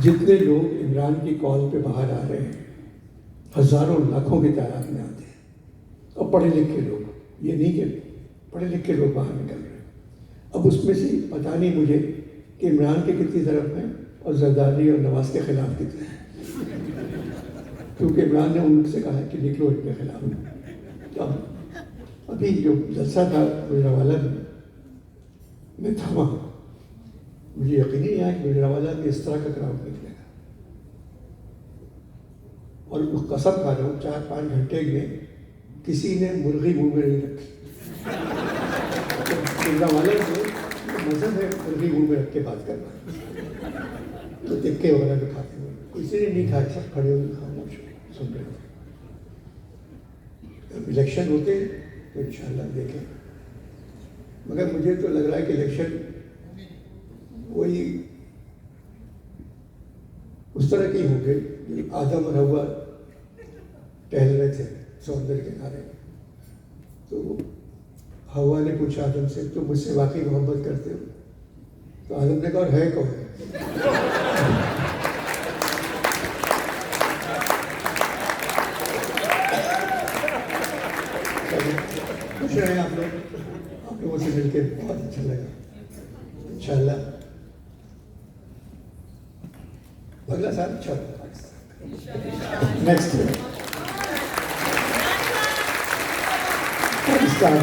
Speaker 2: جتنے لوگ عمران کی کال پہ باہر آ رہے ہیں، ہزاروں لاکھوں کی تعداد میں آتے ہیں، اور پڑھے لکھے لوگ، یہ نہیں کہ پڑھے لکھے لوگ باہر نکل رہے ہیں۔ اب اس میں سے پتہ نہیں مجھے کہ عمران کے کتنی طرف ہیں اور زرداری اور نواز کے خلاف کتنے ہیں، کیونکہ عمران نے ان سے کہا ہے کہ نکلو ان کے خلاف۔ تو ابھی جو جلسہ تھا گجرانوالہ میں تھا، وہاں مجھے یقین نہیں آیا کہ گجرانوالہ میں اس طرح کا کراؤڈ نکلے گا، اور قسم کھا رہا ہوں 4-5 گھنٹے میں کسی نے مرغی منہ میں نہیں رکھی۔ گجرانوالہ میں مذہب ہے مرغی منہ میں رکھ کے بات کرنا، تو ٹکے وغیرہ بھی کھاتے ہوئے کسی نے نہیں کھایا، سب کھڑے ہوئے خاموش سن رہے تھے۔ اب الیکشن ہوتے ہیں تو انشاءاللہ دیکھیں، مگر مجھے تو لگ رہا ہے کہ الیکشن وہی اس طرح کی ہوں گے، آدم اور حوا ٹہل رہے تھے سمندر کے کنارے، تو حوا نے پوچھا آدم سے تو مجھ سے واقعی محبت کرتے ہو؟ تو آدم نے کہا اور ہے کون؟ خوش رہے آپ لوگوں سے مل کے بہت اچھا لگا۔ انشاءاللہ اگلا سال اچھا ہوگا، نیکسٹ پاکستان